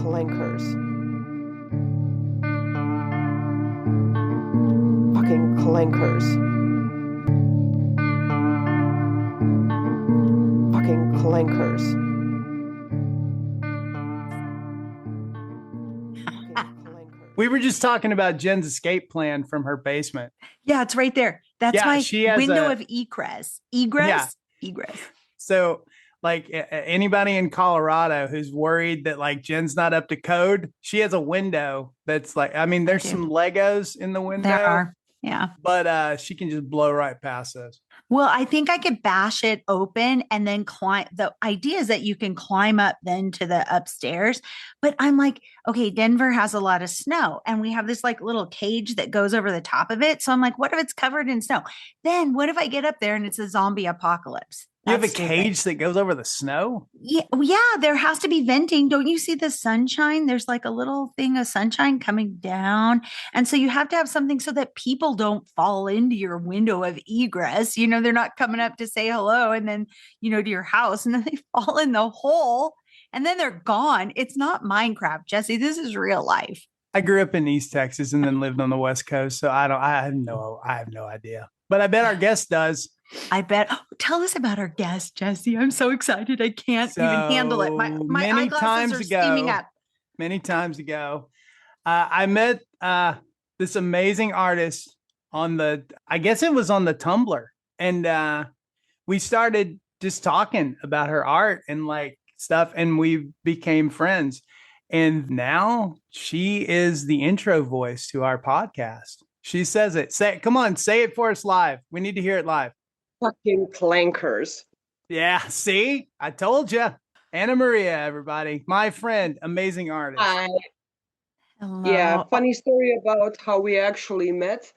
clankers. Fucking clankers. Fucking clankers. We were just talking about Jen's escape plan from her basement. Yeah, it's right there. That's my window of egress. Egress? Yeah. Egress. So, like, anybody in Colorado who's worried that, like, Jen's not up to code, she has a window that's like, I mean, there's some Legos in the window. There are. Yeah. But she can just blow right past those. Well, I think I could bash it open and then climb. The idea is that you can climb up then to the upstairs. But I'm like, okay, Denver has a lot of snow and we have this like little cage that goes over the top of it. So I'm like, what if it's covered in snow? Then what if I get up there and it's a zombie apocalypse? You have a cage that goes over the snow? Yeah, there has to be venting. Don't you see the sunshine? There's like a little thing of sunshine coming down. And so you have to have something so that people don't fall into your window of egress. You know, they're not coming up to say hello and then, you know, to your house and then they fall in the hole and then they're gone. It's not Minecraft, Jesse. This is real life. I grew up in East Texas and then lived on the West Coast. So I have no idea. But I bet our guest does. I bet. Oh, tell us about our guest, Jesse. I'm so excited. I can't even handle it. My eyeglasses are steaming up. Many times ago, I met this amazing artist on I guess it was on the Tumblr. And we started just talking about her art and like stuff. And we became friends. And now she is the intro voice to our podcast. She says it. Come on, say it for us live. We need to hear it live. Fucking clankers. Yeah, see? I told you. Anna Maria, everybody. My friend, amazing artist. Hello. Yeah, funny story about how we actually met.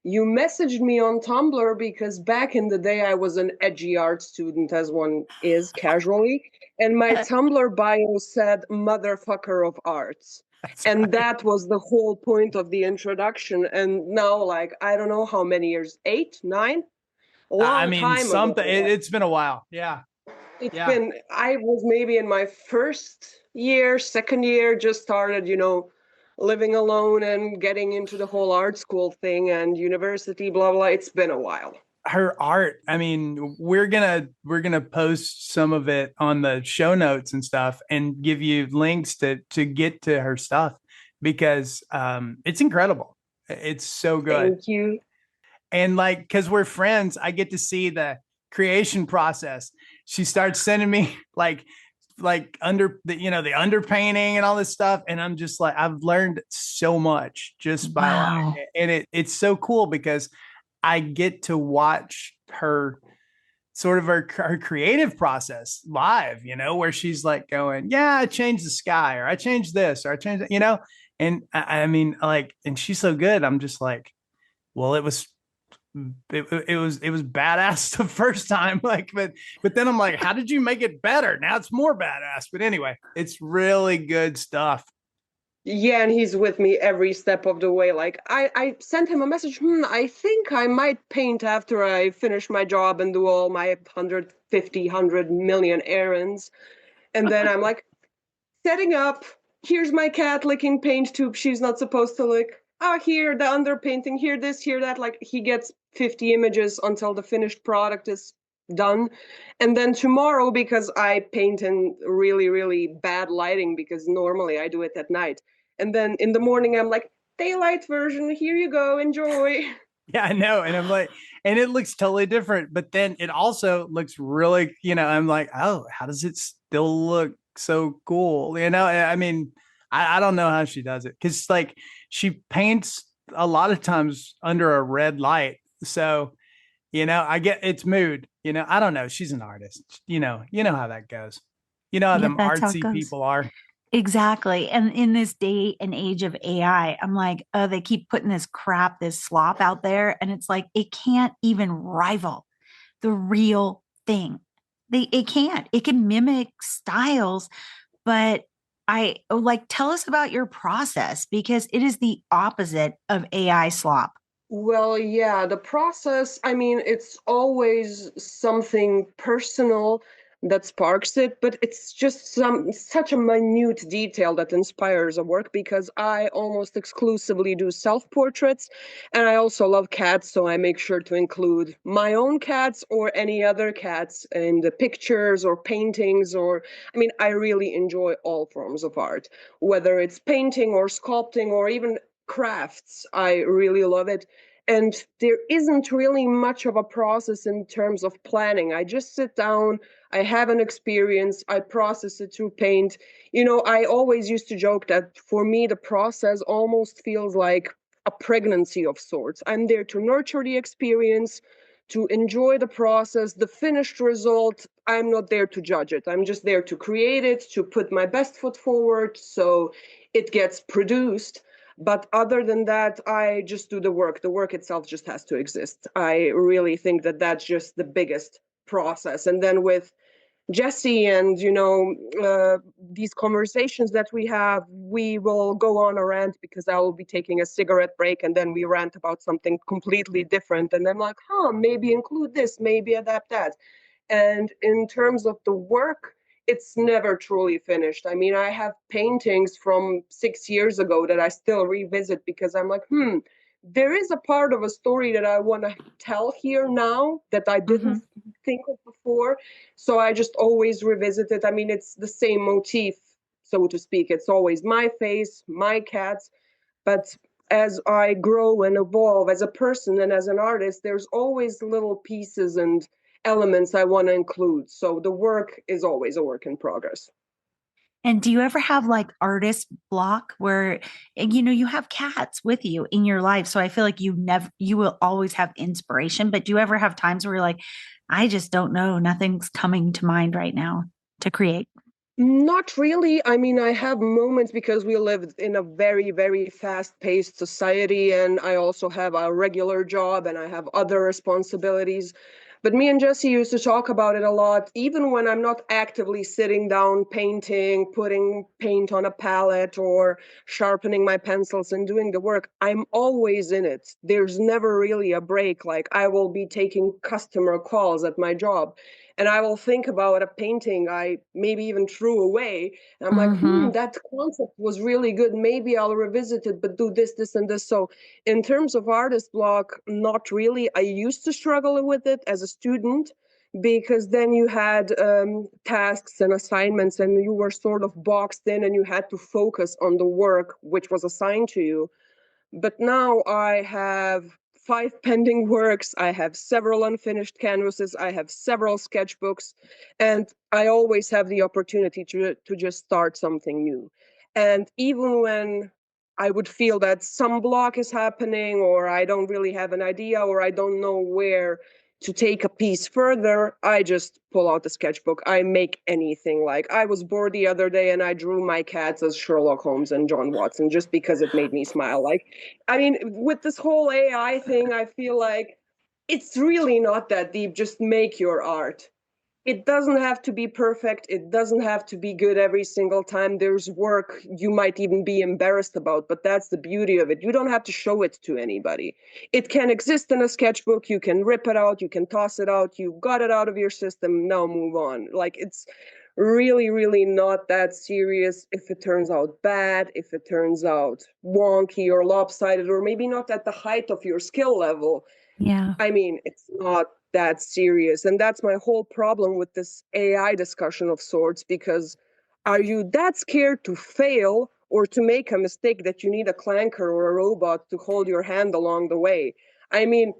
You messaged me on Tumblr because back in the day I was an edgy art student, as one is casually, and my Tumblr bio said motherfucker of arts. And that was the whole point of the introduction. And now, like, I don't know how many years, 8, 9? Long time something. ago. It's been a while. Yeah. I was maybe in my second year, just started, you know, living alone and getting into the whole art school thing and university, blah, blah. It's been a while. Her art, I mean, we're gonna post some of it on the show notes and stuff and give you links to get to her stuff because it's incredible. It's so good. Thank you. And like, because we're friends, I get to see the creation process. She starts sending me like under the underpainting and all this stuff. And I'm just like, I've learned so much just by and it's so cool because I get to watch her sort of her creative process live, you know, where she's like going, yeah, I changed the sky or I changed this or I changed it, you know, and I mean, like, and she's so good. I'm just like, well, it was badass the first time, like, but then I'm like, how did you make it better? Now it's more badass. But anyway, it's really good stuff. Yeah, and he's with me every step of the way. Like, I sent him a message, I think I might paint after I finish my job and do all my 100 million errands. And then I'm like, setting up, here's my cat licking paint tube she's not supposed to lick. Oh, here, the underpainting, here this, here that. Like, he gets 50 images until the finished product is done. And then tomorrow, because I paint in really, really bad lighting, because normally I do it at night. And then in the morning, I'm like, daylight version, here you go, enjoy. Yeah, I know. And I'm like, and it looks totally different. But then it also looks really, you know, I'm like, oh, how does it still look so cool? You know, I mean, I don't know how she does it. Because like she paints a lot of times under a red light. So, you know, I get it's mood, you know, I don't know. She's an artist, you know how that goes. You know how them artsy people are. Exactly. And in this day and age of AI, I'm like, oh, they keep putting this crap, this slop out there. And it's like, it can't even rival the real thing. It can't. It can mimic styles, but tell us about your process because it is the opposite of AI slop. Well, yeah, the process, I mean, it's always something personal. that sparks it, but it's just such a minute detail that inspires a work, because I almost exclusively do self-portraits, and I also love cats, so I make sure to include my own cats or any other cats in the pictures or paintings. Or I mean, I really enjoy all forms of art, whether it's painting or sculpting or even crafts. I really love it. And there isn't really much of a process in terms of planning. I just sit down, I have an experience, I process it through paint. I always used to joke that for me, the process almost feels like a pregnancy of sorts. I'm there to nurture the experience, to enjoy the process, the finished result. I'm not there to judge it. I'm just there to create it, to put my best foot forward so it gets produced. But other than that, I just do the work. The work itself just has to exist. I really think that that's just the biggest process. And then with Jesse and, these conversations that we have, we will go on a rant because I will be taking a cigarette break and then we rant about something completely different. And I'm like, maybe include this, maybe adapt that. And in terms of the work, it's never truly finished. I mean, I have paintings from 6 years ago that I still revisit because I'm like, there is a part of a story that I want to tell here now that I didn't think of before. So I just always revisit it. I mean, it's the same motif, so to speak. It's always my face, my cats. But as I grow and evolve as a person and as an artist, there's always little pieces and elements I want to include. So the work is always a work in progress. And do you ever have like artist block where, you have cats with you in your life? So I feel like you will always have inspiration, but do you ever have times where you're like, I just don't know, nothing's coming to mind right now to create? Not really. I mean, I have moments because we live in a very, very fast-paced society, and I also have a regular job and I have other responsibilities. But me and Jesse used to talk about it a lot, even when I'm not actively sitting down, painting, putting paint on a palette, or sharpening my pencils and doing the work. I'm always in it. There's never really a break. Like, I will be taking customer calls at my job, and I will think about a painting I maybe even threw away. And I'm like, that concept was really good. Maybe I'll revisit it, but do this, this, and this. So in terms of artist block, not really. I used to struggle with it as a student because then you had tasks and assignments and you were sort of boxed in and you had to focus on the work which was assigned to you. But now I have 5 pending works, I have several unfinished canvases, I have several sketchbooks, and I always have the opportunity to just start something new. And even when I would feel that some block is happening, or I don't really have an idea, or I don't know where to take a piece further, I just pull out the sketchbook. I make anything. Like, I was bored the other day and I drew my cats as Sherlock Holmes and John Watson just because it made me smile. Like, I mean, with this whole AI thing, I feel like it's really not that deep. Just make your art. It doesn't have to be perfect. It doesn't have to be good every single time. There's work you might even be embarrassed about, but that's the beauty of it. You don't have to show it to anybody. It can exist in a sketchbook. You can rip it out. You can toss it out. You got it out of your system. Now move on. Like, it's really, really not that serious if it turns out bad, if it turns out wonky or lopsided, or maybe not at the height of your skill level. Yeah. I mean, it's not that serious. And that's my whole problem with this AI discussion of sorts, because are you that scared to fail or to make a mistake that you need a clanker or a robot to hold your hand along the way? I mean,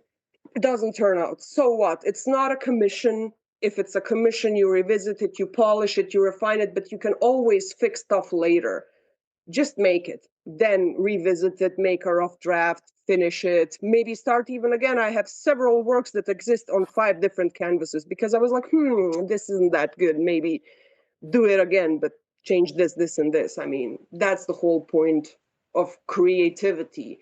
it doesn't turn out. So what? It's not a commission. If it's a commission, you revisit it, you polish it, you refine it, but you can always fix stuff later. Just make it, then revisit it, make a rough draft, finish it, maybe start even again. I have several works that exist on 5 different canvases because I was like, this isn't that good. Maybe do it again, but change this, this, and this. I mean, that's the whole point of creativity.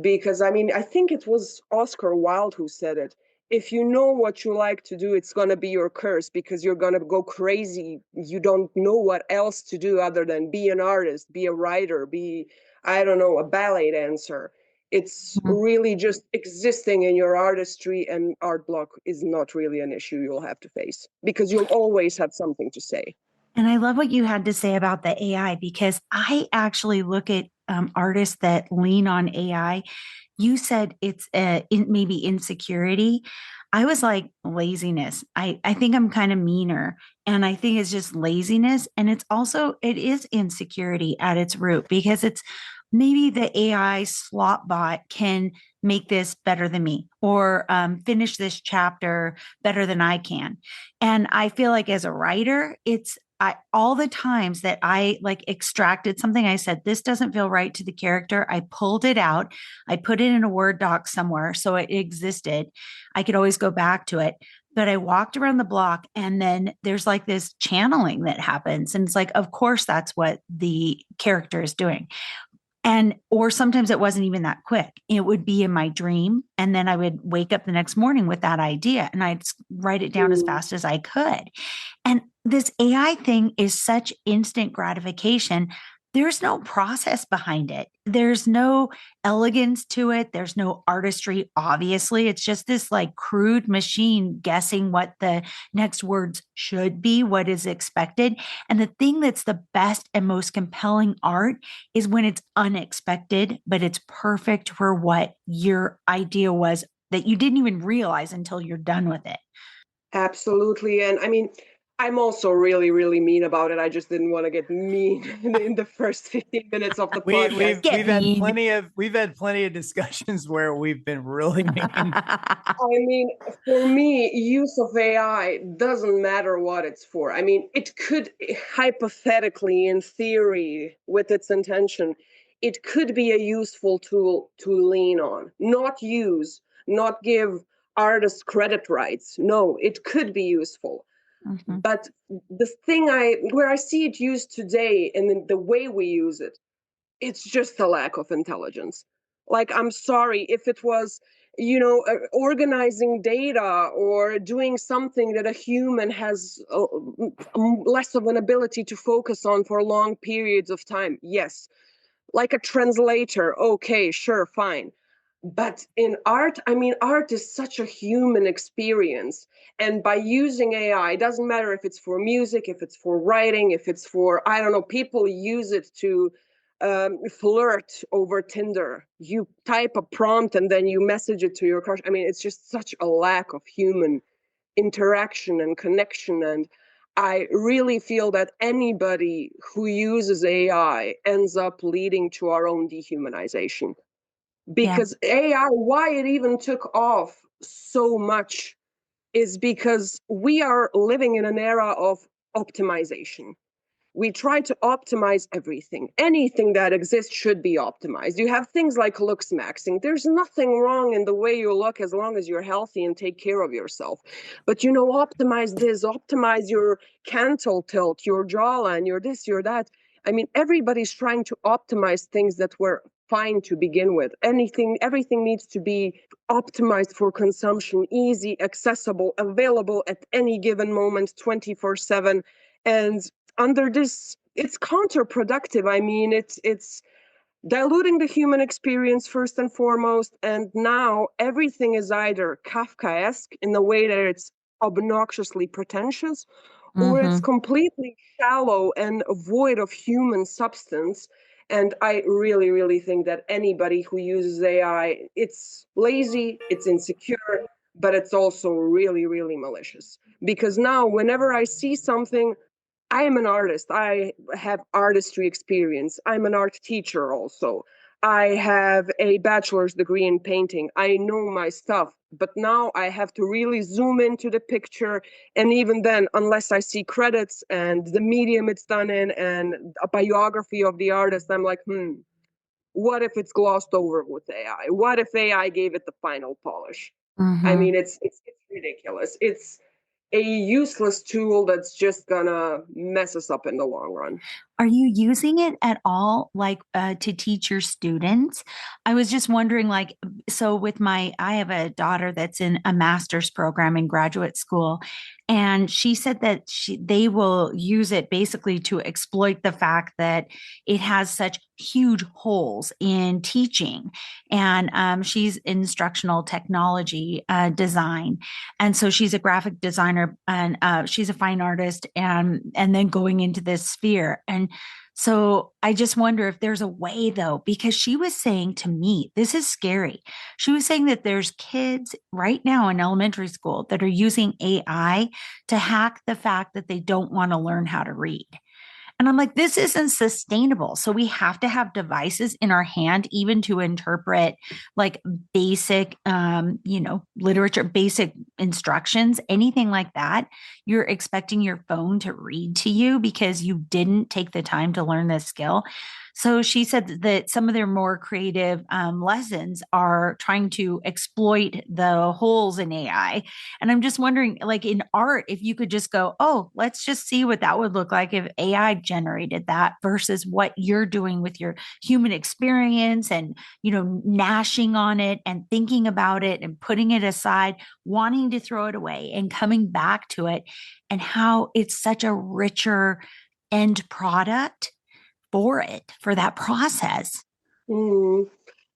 Because I mean, I think it was Oscar Wilde who said it. If you know what you like to do, it's going to be your curse because you're going to go crazy. You don't know what else to do other than be an artist, be a writer, be, I don't know, a ballet dancer. It's really just existing in your artistry, and art block is not really an issue you'll have to face because you'll always have something to say. And I love what you had to say about the AI, because I actually look at artists that lean on AI. You said it's maybe insecurity. I was like laziness. I think I'm kind of meaner, and I think it's just laziness. And it is insecurity at its root, because it's maybe the AI slot bot can make this better than me, or finish this chapter better than I can. And I feel like as a writer, all the times that I like extracted something, I said, this doesn't feel right to the character. I pulled it out. I put it in a Word doc somewhere so it existed. I could always go back to it. But I walked around the block, and then there's like this channeling that happens. And it's like, of course, that's what the character is doing. Or sometimes it wasn't even that quick. It would be in my dream. And then I would wake up the next morning with that idea, and I'd write it down as fast as I could. And this AI thing is such instant gratification. There's no process behind it. There's no elegance to it. There's no artistry, obviously. It's just this like crude machine guessing what the next words should be, what is expected. And the thing that's the best and most compelling art is when it's unexpected, but it's perfect for what your idea was that you didn't even realize until you're done with it. Absolutely. And I mean, I'm also really, really mean about it. I just didn't want to get mean in the first 15 minutes of the podcast. We've had plenty of discussions where we've been really mean. I mean, for me, use of AI doesn't matter what it's for. I mean, it could hypothetically, in theory, with its intention, it could be a useful tool to lean on, not use, not give artists credit rights. No, it could be useful. Mm-hmm. But the thing where I see it used today and the way we use it, it's just a lack of intelligence. Like, I'm sorry, if it was, organizing data or doing something that a human has less of an ability to focus on for long periods of time, yes. Like a translator, okay, sure, fine. But in art, I mean, art is such a human experience. And by using AI, it doesn't matter if it's for music, if it's for writing, if it's for, I don't know, people use it to flirt over Tinder. You type a prompt and then you message it to your crush. I mean, it's just such a lack of human interaction and connection. And I really feel that anybody who uses AI ends up leading to our own dehumanization. Because AI, why it even took off so much is because we are living in an era of optimization. We try to optimize everything. Anything that exists should be optimized. You have things like looks maxing. There's nothing wrong in the way you look as long as you're healthy and take care of yourself. But, optimize this, optimize your cantle tilt, your jawline, your this, your that. I mean, everybody's trying to optimize things that were fine to begin with. Everything needs to be optimized for consumption, easy, accessible, available at any given moment, 24/7. And under this, it's counterproductive. I mean, it's diluting the human experience first and foremost. And now everything is either Kafkaesque in the way that it's obnoxiously pretentious, or it's completely shallow and void of human substance. And I really, really think that anybody who uses AI, it's lazy, it's insecure, but it's also really, really malicious. Because now, whenever I see something, I am an artist. I have artistry experience. I'm an art teacher also. I have a bachelor's degree in painting. I know my stuff, but now I have to really zoom into the picture. And even then, unless I see credits and the medium it's done in and a biography of the artist, I'm like, what if it's glossed over with AI? What if AI gave it the final polish? I mean, it's ridiculous. It's a useless tool that's just gonna mess us up in the long run. Are you using it at all, like to teach your students? I was just wondering, like, so I have a daughter that's in a master's program in graduate school, And she said that they will use it basically to exploit the fact that it has such huge holes in teaching. And she's instructional technology design. And so she's a graphic designer, and she's a fine artist, and then going into this sphere. And so I just wonder if there's a way, though, because she was saying to me, this is scary. She was saying that there's kids right now in elementary school that are using AI to hack the fact that they don't want to learn how to read. And I'm like, this isn't sustainable. So we have to have devices in our hand, even to interpret like basic, literature, basic instructions, anything like that. You're expecting your phone to read to you because you didn't take the time to learn this skill. So she said that some of their more creative lessons are trying to exploit the holes in AI. And I'm just wondering, like in art, if you could just go, oh, let's just see what that would look like if AI generated that versus what you're doing with your human experience and, gnashing on it and thinking about it and putting it aside, wanting to throw it away and coming back to it, and how it's such a richer end product for that process. Mm.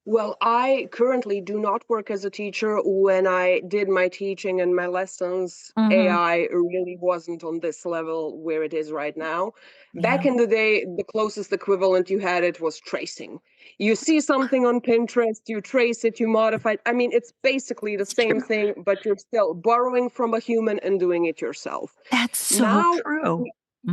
Well, I currently do not work as a teacher. When I did my teaching and my lessons, Mm-hmm. AI really wasn't on this level where it is right now. Back Yeah. in the day, the closest equivalent you had it was tracing. You see something on Pinterest, you trace it, you modify it. I mean, it's basically the same thing, but you're still borrowing from a human and doing it yourself. That's so Now, true.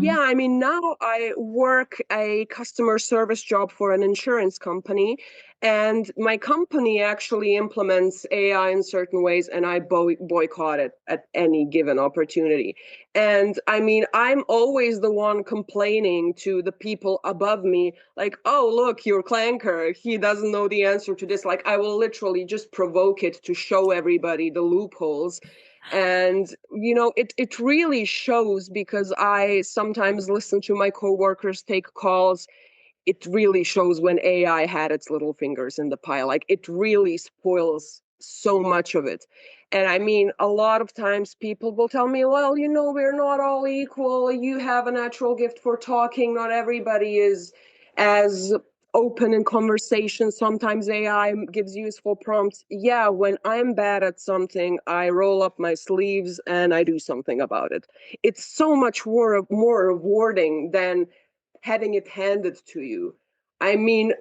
yeah, I mean, now I work a customer service job for an insurance company, and my company actually implements AI in certain ways, and I boycott it at any given opportunity. And I mean, I'm always the one complaining to the people above me, like, oh, look, your clanker, he doesn't know the answer to this. Like, I will literally just provoke it to show everybody the loopholes. And it really shows, because I sometimes listen to my coworkers take calls. It really shows when AI had its little fingers in the pie. Like, it really spoils so much of it. And I mean, a lot of times people will tell me, well, we're not all equal. You have a natural gift for talking. Not everybody is as open in conversation. Sometimes AI gives useful prompts. Yeah, when I'm bad at something, I roll up my sleeves and I do something about it. It's so much more rewarding than having it handed to you. I mean,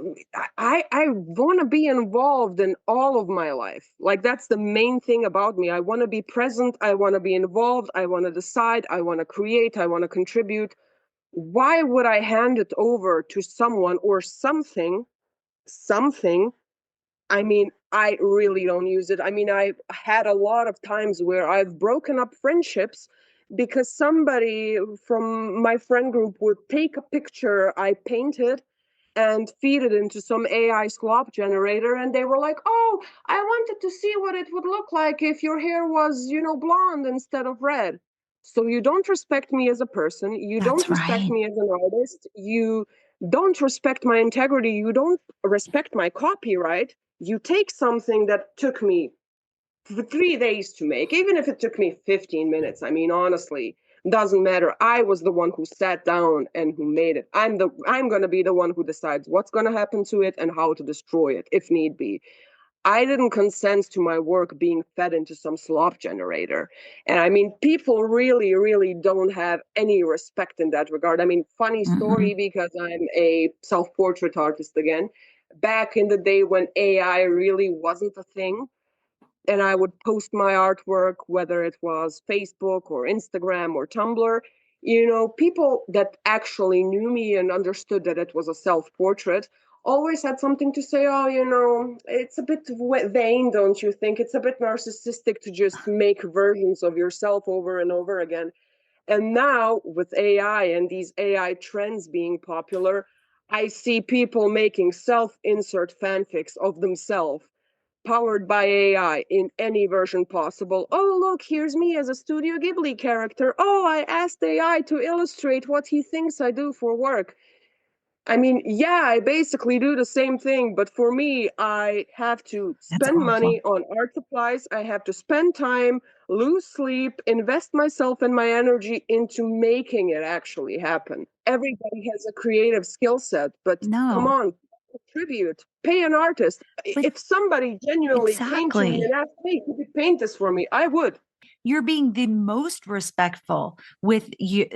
I want to be involved in all of my life. Like, that's the main thing about me. I want to be present. I want to be involved. I want to decide. I want to create. I want to contribute. Why would I hand it over to someone or something? Something. I mean, I really don't use it. I mean, I had a lot of times where I've broken up friendships because somebody from my friend group would take a picture I painted and feed it into some AI sculpt generator. And they were like, oh, I wanted to see what it would look like if your hair was, blonde instead of red. So you don't respect me as a person. You don't That's respect right. me as an artist. You don't respect my integrity. You don't respect my copyright. You take something that took me 3 days to make, even if it took me 15 minutes. I mean, honestly, doesn't matter. I was the one who sat down and who made it. I'm going to be the one who decides what's going to happen to it and how to destroy it if need be. I didn't consent to my work being fed into some slop generator. And I mean, people really, really don't have any respect in that regard. I mean, funny Mm-mm. story, because I'm a self-portrait artist again. Back in the day when AI really wasn't a thing, and I would post my artwork, whether it was Facebook or Instagram or Tumblr. People that actually knew me and understood that it was a self portrait always had something to say. Oh, it's a bit vain, don't you think? It's a bit narcissistic to just make versions of yourself over and over again. And now, with AI and these AI trends being popular, I see people making self insert fanfics of themselves powered by AI in any version possible. Oh, look, here's me as a Studio Ghibli character. Oh, I asked AI to illustrate what he thinks I do for work. I mean, yeah, I basically do the same thing, but for me, I have to That's spend awful. money on art supplies. I have to spend time, lose sleep, invest myself and my energy into making it actually happen. Everybody has a creative skill set, but come No, on, contribute, pay an artist. but If somebody genuinely came to me exactly. and asked, "Hey, could you paint this for me?" I would. You're being the most respectful with you.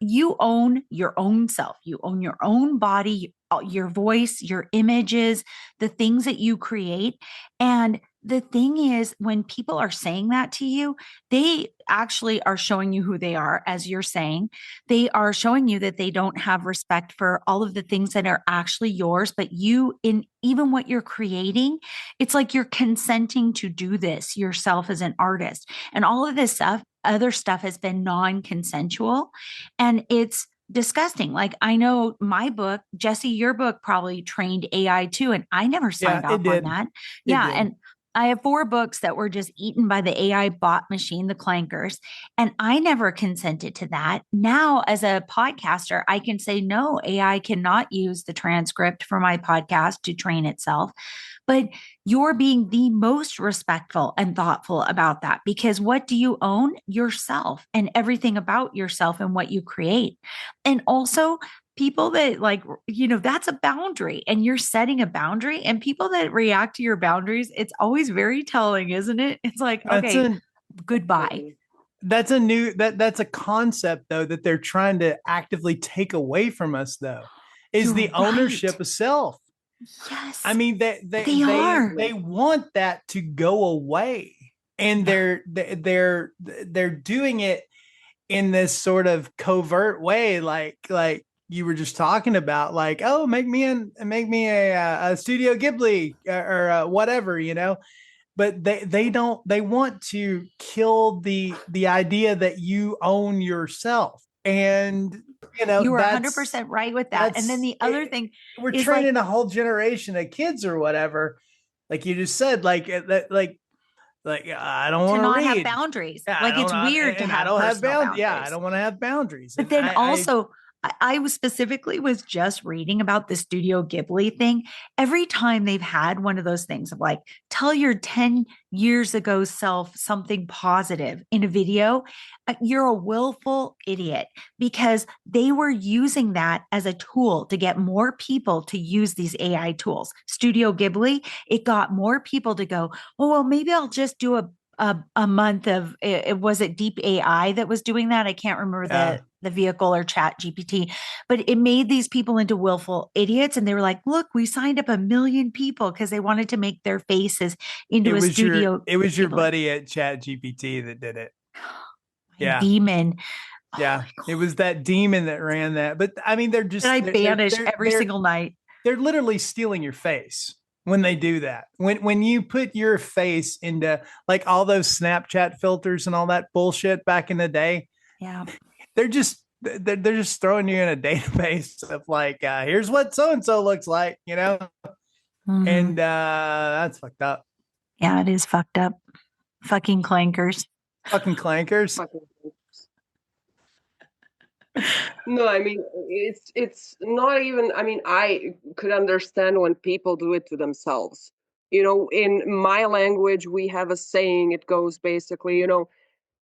You own your own self. You own your own body, your voice, your images, the things that you create. And the thing is, when people are saying that to you, they actually are showing you who they are, as you're saying. They are showing you that they don't have respect for all of the things that are actually yours, but you, in even what you're creating, it's like you're consenting to do this yourself as an artist. And all of this stuff, other stuff has been non-consensual. And it's disgusting. Like, I know my book, Jesse, your book probably trained AI too. And I never Yeah, signed it off on did. that. It Yeah. did. And I have 4 books that were just eaten by the AI bot machine, the clankers. And I never consented to that. Now, as a podcaster, I can say, no, AI cannot use the transcript for my podcast to train itself. But you're being the most respectful and thoughtful about that, because what do you own? Yourself and everything about yourself and what you create. And also, people that, like, that's a boundary, and you're setting a boundary, and people that react to your boundaries, it's always very telling, isn't it? It's like, That's okay, a goodbye. that's a new that's a concept though that they're trying to actively take away from us though, is You're the right. ownership of self. I Yes, mean they are. they want that to go away, and Yeah. they're doing it in this sort of covert way, like you were just talking about, like, oh, make me a Studio Ghibli or whatever, but they don't, they want to kill the idea that you own yourself. And You are that's 100% right with that. And then that's the other thing we're is, like, training a whole generation of kids or whatever, like you just said, like I don't to want to not have read. boundaries. Yeah, Like, it's weird to and I have don't have personal bound. Yeah, I boundaries. don't want to have boundaries. But And then also, I was specifically was just reading about the Studio Ghibli thing. Every time they've had one of those things of, like, tell your 10 years ago self something positive in a video, you're a willful idiot, because they were using that as a tool to get more people to use these AI tools. Studio Ghibli, it got more people to go, oh, well, maybe I'll just do a month of it. Was it Deep AI that was doing that? I can't remember yeah, the vehicle, or Chat GPT, but it made these people into willful idiots. And they were like, look, we signed up 1 million people because they wanted to make their faces into a Studio it was your Ghibli. buddy at Chat GPT that did it. My Yeah. demon. Oh Yeah, my God. it was that demon that ran that. But I mean, That I banish every single night. they're literally stealing your face when they do that. When you put your face into like all those Snapchat filters and all that bullshit back in the day, Yeah. they're just throwing you in a database of like, here's what so and so looks like, Mhm. and that's fucked up. Yeah, it is fucked up. Fucking clankers. Fucking clankers. No, I mean, it's not even, I mean, I could understand when people do it to themselves. In my language, we have a saying, it goes basically,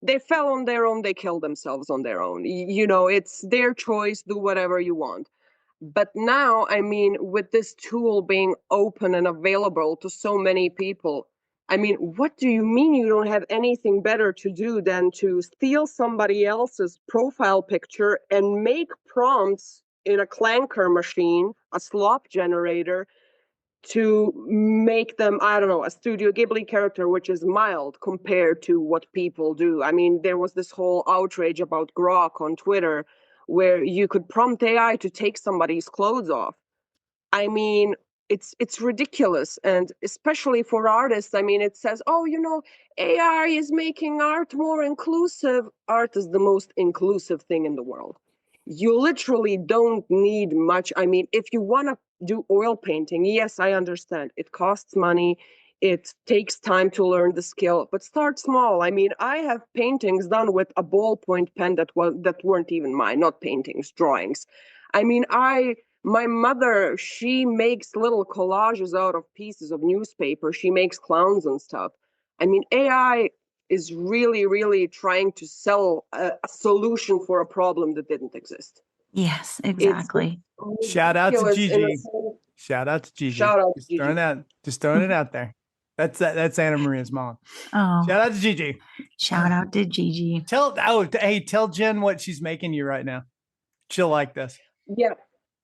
they fell on their own, they killed themselves on their own. It's their choice, do whatever you want. But now, I mean, with this tool being open and available to so many people, I mean, what do you mean you don't have anything better to do than to steal somebody else's profile picture and make prompts in a clanker machine, a slop generator, to make them, I don't know, a Studio Ghibli character, which is mild compared to what people do. I mean, there was this whole outrage about Grok on Twitter where you could prompt AI to take somebody's clothes off. I mean, it's ridiculous. And especially for artists, I mean, it says, oh, AI is making art more inclusive. Art is the most inclusive thing in the world. You literally don't need much. I mean, if you want to do oil painting, yes, I understand. It costs money. It takes time to learn the skill, but start small. I mean, I have paintings done with a ballpoint pen that weren't even mine, not paintings, drawings. I mean, I My mother, she makes little collages out of pieces of newspaper. She makes clowns and stuff. I mean, AI is really, really trying to sell a solution for a problem that didn't exist. Yes, It's exactly. Shout out to ridiculous in a Gigi. sense. Shout out to Gigi. Shout out to Just Gigi. throwing it out there. That's Anna Maria's mom. Oh, Shout out to Gigi. shout out to Gigi. Tell Jen what she's making you right now. She'll like this. Yeah.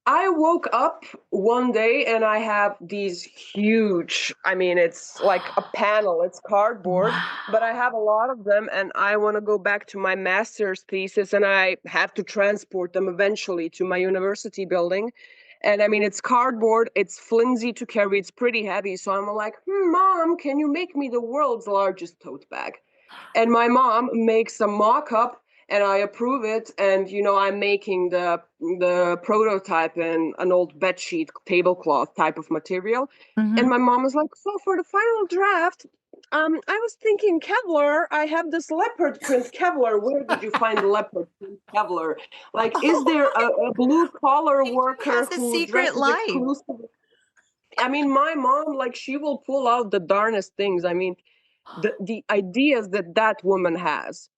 I woke up one day and I have these huge, I mean, it's like a panel, it's cardboard, but I have a lot of them and I want to go back to my master's thesis and I have to transport them eventually to my university building. And I mean, it's cardboard, it's flimsy to carry, it's pretty heavy. So I'm like, Mom, can you make me the world's largest tote bag? And my mom makes a mock-up and I approve it. And, I'm making the prototype in an old bedsheet tablecloth type of material. Mhm. And my mom was like, so for the final draft, I was thinking Kevlar. I have this leopard print Kevlar. Where did you find the leopard print Kevlar? Like, is there a blue collar worker has a who secret dresses life. exclusively? I mean, my mom, like, she will pull out the darnest things. I mean, the ideas that woman has.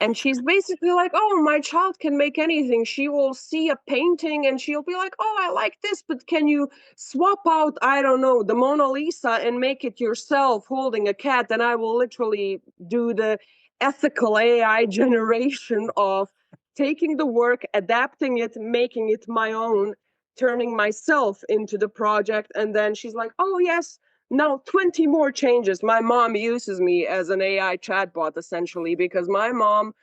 And she's basically like, oh, my child can make anything. She will see a painting and she'll be like, oh, I like this, but can you swap out, I don't know, the Mona Lisa and make it yourself holding a cat? And I will literally do the ethical AI generation of taking the work, adapting it, making it my own, turning myself into the project. And then she's like, oh, yes, now 20 more changes. My mom uses me as an AI chatbot, essentially, because my mom,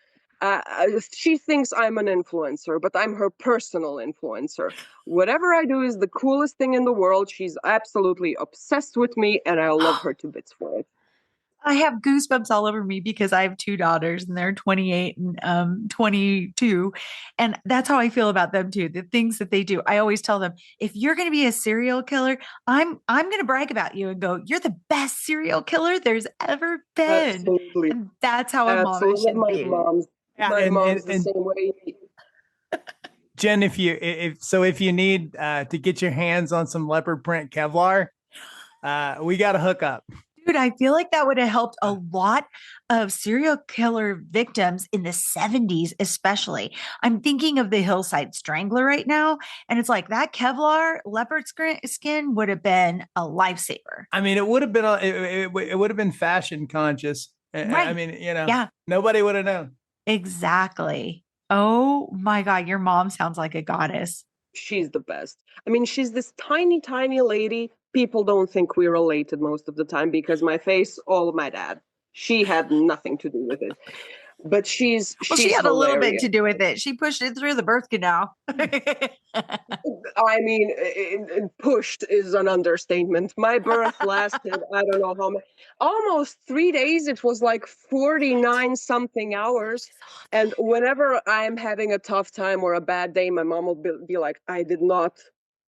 she thinks I'm an influencer, but I'm her personal influencer. Whatever I do is the coolest thing in the world. She's absolutely obsessed with me, and I love her to bits for it. I have goosebumps all over me because I have two daughters and they're 28 and 22. And that's how I feel about them too. The things that they do. I always tell them, if you're going to be a serial killer, I'm going to brag about you and go, you're the best serial killer there's ever been. Absolutely. And that's how a mom should be. My mom's the same way. Jen, if you need to get your hands on some leopard print Kevlar, we got to hook up. Dude, I feel like that would have helped a lot of serial killer victims in the 70s, especially. I'm thinking of the Hillside Strangler right now. And it's like that Kevlar leopard skin would have been a lifesaver. I mean, it would have been, it would have been fashion conscious. Right. I mean, nobody would have known. Exactly. Oh my God. Your mom sounds like a goddess. She's the best. I mean, she's this tiny, tiny lady. People don't think we're related most of the time because my face, all my dad. She had nothing to do with it. But she's she had hilarious. A little bit to do with it. She pushed it through the birth canal. I mean, pushed is an understatement. My birth lasted, I don't know how many, almost 3 days. It was like 49 something hours. And whenever I'm having a tough time or a bad day, my mom will be like, I did not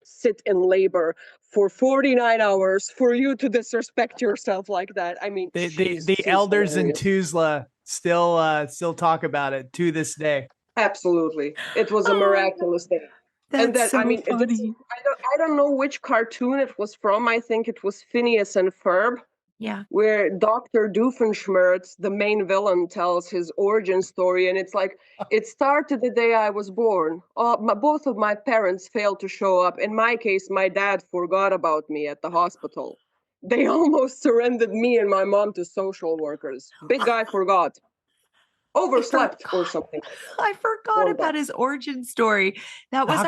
sit in labor for 49 hours for you to disrespect yourself like that. I mean, the elders in Tuzla still talk about it to this day. Absolutely. It was a miraculous day. And then, so I mean, I don't know which cartoon it was from. I think it was Phineas and Ferb. Yeah. Where Dr. Doofenshmirtz, the main villain, tells his origin story. And it's like, it started the day I was born. Both of my parents failed to show up. In my case, my dad forgot about me at the hospital. They almost surrendered me and my mom to social workers. Big guy forgot. Overslept or something. I forgot about his origin story. That was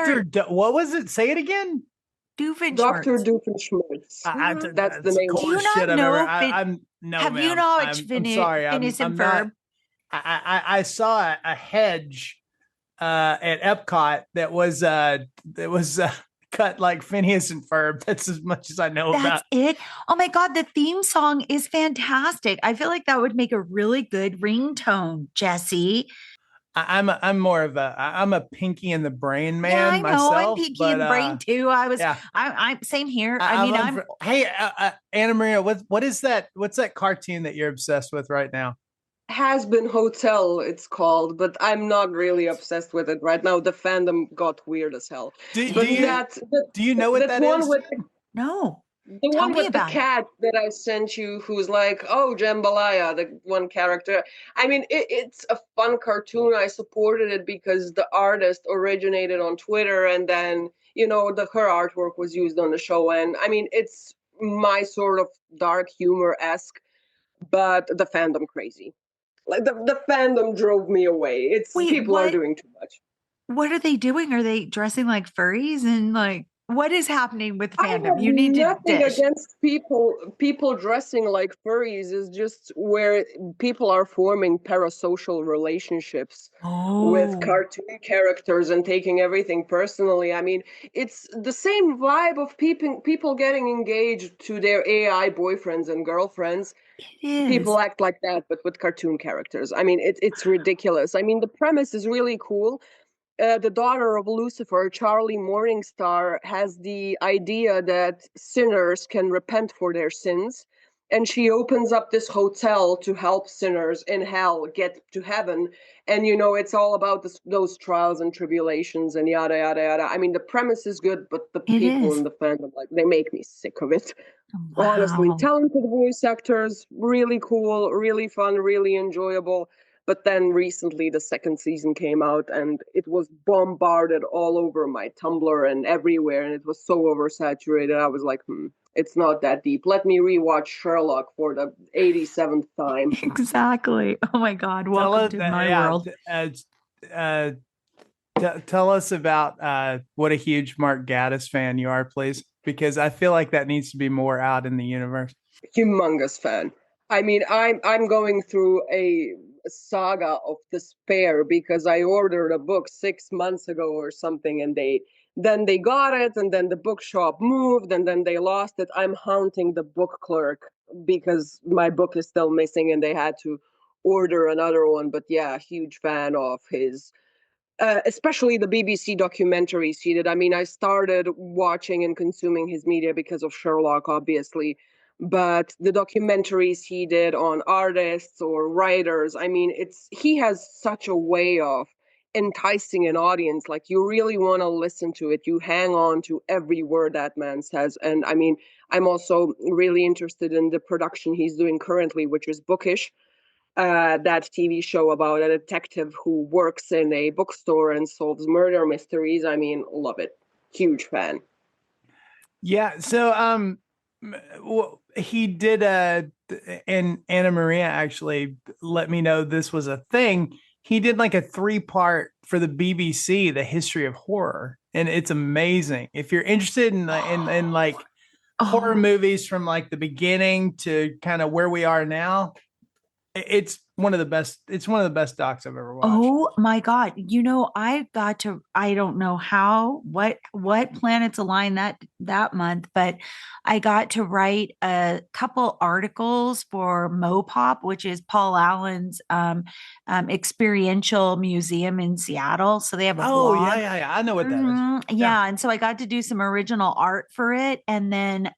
what was it? Say it again. Doofenshmirtz. Dr. Doofenshmirtz. That's the name. Do you not know? Have you not watched Phineas and Ferb? I saw a hedge at Epcot that was cut like Phineas and Ferb. That's as much as I know about. That's it. Oh my God, the theme song is fantastic. I feel like that would make a really good ringtone, Jesse. I'm more of I'm a Pinky and the Brain man. Yeah, I know. Myself, I'm Pinky and the Brain too. I'm same here. Hey, Anna Maria, what is that? What's that cartoon that you're obsessed with right now? Has Been Hotel, it's called, but I'm not really obsessed with it right now. The fandom got weird as hell. But Do you know what that that one is? with No. the Tell one me with the about it. cat that I sent you, who's like, oh, Jambalaya, the one character. I mean, it's a fun cartoon. I supported it because the artist originated on Twitter, and then her artwork was used on the show. And I mean, it's my sort of dark humor-esque, but the fandom crazy. Like the fandom drove me away. It's Wait, people are doing too much. what are they doing? Are they dressing like furries? And like, what is happening with I fandom? have You need to nothing dish. against people dressing like furries. Is just where people are forming parasocial relationships with Oh, cartoon characters and taking everything personally. I mean, it's the same vibe of people getting engaged to their AI boyfriends and girlfriends. it is. People act like that, but with cartoon characters. I mean, it's ridiculous. I mean, the premise is really cool. The daughter of Lucifer, Charlie Morningstar, has the idea that sinners can repent for their sins. And she opens up this hotel to help sinners in hell get to heaven. And, it's all about those trials and tribulations and yada, yada, yada. I mean, the premise is good, but the It people is. in the fandom, like, they make me sick of it. Honestly, Wow. talented voice actors, really cool, really fun, really enjoyable. But then recently the second season came out and it was bombarded all over my Tumblr and everywhere, and it was so oversaturated. I was like, it's not that deep. Let me rewatch Sherlock for the 87th time. Exactly. Oh my God. Tell Welcome us, to my world. uh, tell us about what a huge Mark Gaddis fan you are, please, because I feel like that needs to be more out in the universe. Humongous fan. I mean, I'm going through a saga of despair because I ordered a book 6 months ago or something, and they got it, and then the bookshop moved, and then they lost it. I'm haunting the book clerk because my book is still missing, and they had to order another one. But yeah, huge fan of his, especially the BBC documentaries he did. I mean, I started watching and consuming his media because of Sherlock, obviously, but the documentaries he did on artists or writers, I mean, he has such a way of enticing an audience. Like, you really want to listen to it. You hang on to every word that man says. And I mean, I'm also really interested in the production he's doing currently, which is Bookish, that TV show about a detective who works in a bookstore and solves murder mysteries. I mean, love it. Huge fan. Yeah. So, he did and Anna Maria actually let me know this was a thing. He did like a 3-part for the BBC, the history of horror, and it's amazing. If you're interested in like horror Oh, movies from like the beginning to kind of where we are now, it's one of the best. It's one of the best docs I've ever watched. oh my God. I don't know what planets align that month, but I got to write a couple articles for Mopop, which is Paul Allen's experiential museum in Seattle. So they have a Oh yeah, blog. yeah, yeah. I know what that is. Yeah. Yeah. And so I got to do some original art for it and then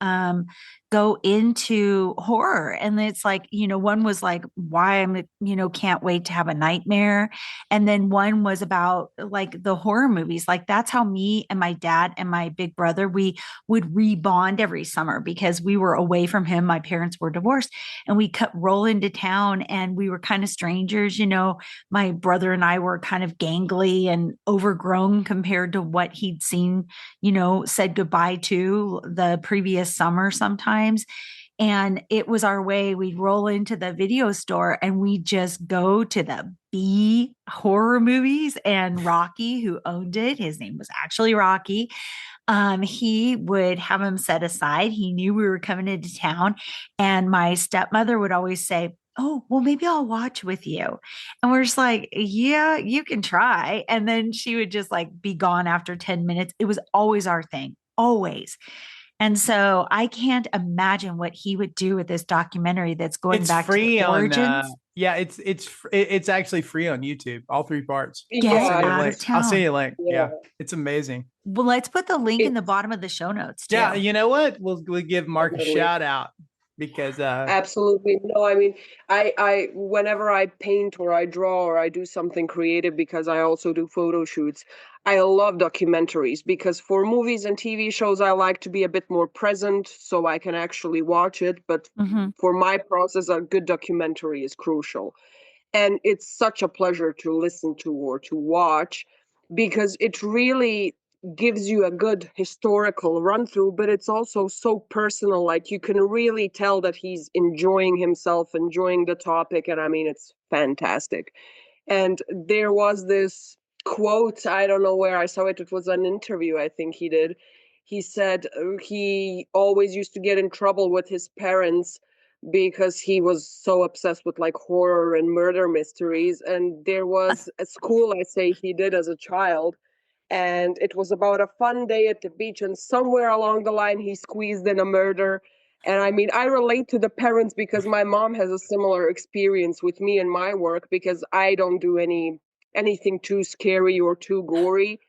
go into horror. And it's like, one was like why can't wait to have a nightmare. And then one was about like the horror movies. Like that's how me and my dad and my big brother, we would rebond every summer because we were away from him. My parents were divorced and we could roll into town and we were kind of strangers. My brother and I were kind of gangly and overgrown compared to what he'd seen, said goodbye to the previous summer sometimes. And it was our way. We'd roll into the video store and we just go to the B horror movies. And Rocky, who owned it, his name was actually Rocky. He would have them set aside. He knew we were coming into town. And my stepmother would always say, oh, well, maybe I'll watch with you. And we're just like, yeah, you can try. And then she would just like be gone after 10 minutes. It was always our thing, always. And so I can't imagine what he would do with this documentary that's going It's back to the free on origins. yeah, it's actually free on YouTube, all 3 parts. I'll Get send Yeah, you a out link. of I'll send town. you a link. yeah. Yeah, it's amazing. Well, let's put the link in the It's bottom of the show notes Yeah, too. you know what? We'll give Mark a definitely. shout out. because Absolutely. No, I mean, whenever I paint or I draw or I do something creative, because I also do photo shoots, I love documentaries because for movies and TV shows, I like to be a bit more present so I can actually watch it. But Mhm. for my process, a good documentary is crucial. And it's such a pleasure to listen to or to watch because it really gives you a good historical run through, but it's also so personal. Like you can really tell that he's enjoying himself, enjoying the topic. And I mean, it's fantastic. And there was this quote, I don't know where I saw it. It was an interview, I think he did. He said he always used to get in trouble with his parents because he was so obsessed with like horror and murder mysteries. And there was a school essay he did as a child, and it was about a fun day at the beach, and somewhere along the line he squeezed in a murder. And I mean, I relate to the parents because my mom has a similar experience with me and my work because I don't do anything too scary or too gory,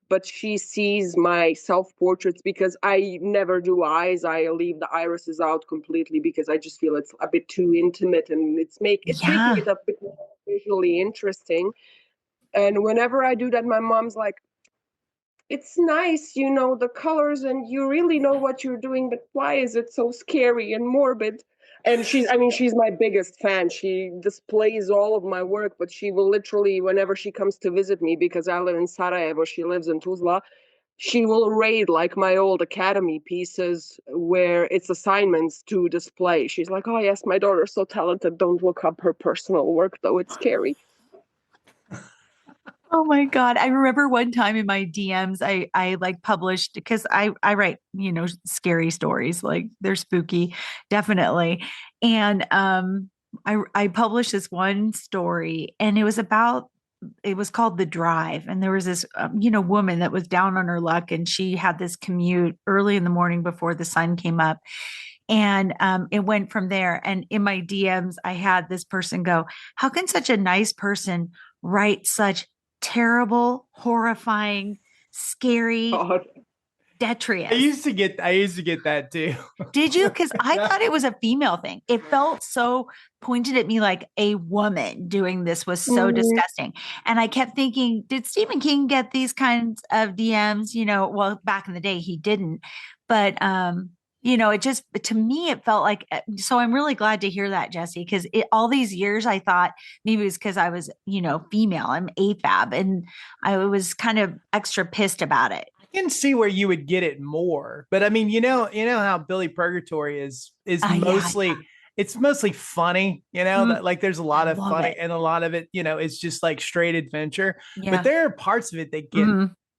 but she sees my self-portraits because I never do eyes. I leave the irises out completely because I just feel it's a bit too intimate, and it's making Yeah. it a bit more visually interesting. And whenever I do that, my mom's like, it's nice, the colors, and you really know what you're doing, but why is it so scary and morbid? And she's my biggest fan. She displays all of my work, but she will literally, whenever she comes to visit me, because I live in Sarajevo, she lives in Tuzla, she will raid like my old academy pieces where it's assignments to display. She's like, oh yes, my daughter's so talented. Don't look up her personal work, though. It's scary. Oh my God. I remember one time in my DMs, I like published because I write, scary stories, like they're spooky, definitely. And I published this one story and it was called The Drive. And there was this, woman that was down on her luck and she had this commute early in the morning before the sun came up. And it went from there. And in my DMs, I had this person go, how can such a nice person write such terrible, horrifying, scary, God. detritus? I used to get that too. Did you? Because I thought it was a female thing. It felt so pointed at me like a woman doing this was so disgusting. And I kept thinking, did Stephen King get these kinds of DMs? Well, back in the day he didn't, but it just to me it felt like. So I'm really glad to hear that, Jesse, because all these years I thought maybe it was because I was female, I'm AFAB, and I was kind of extra pissed about it. Can see where you would get it more, but I mean, how Billy Purgatory is mostly Yeah. it's mostly funny, that like there's a lot of funny it. and a lot of it, it's just like straight adventure. Yeah. But there are parts of it that get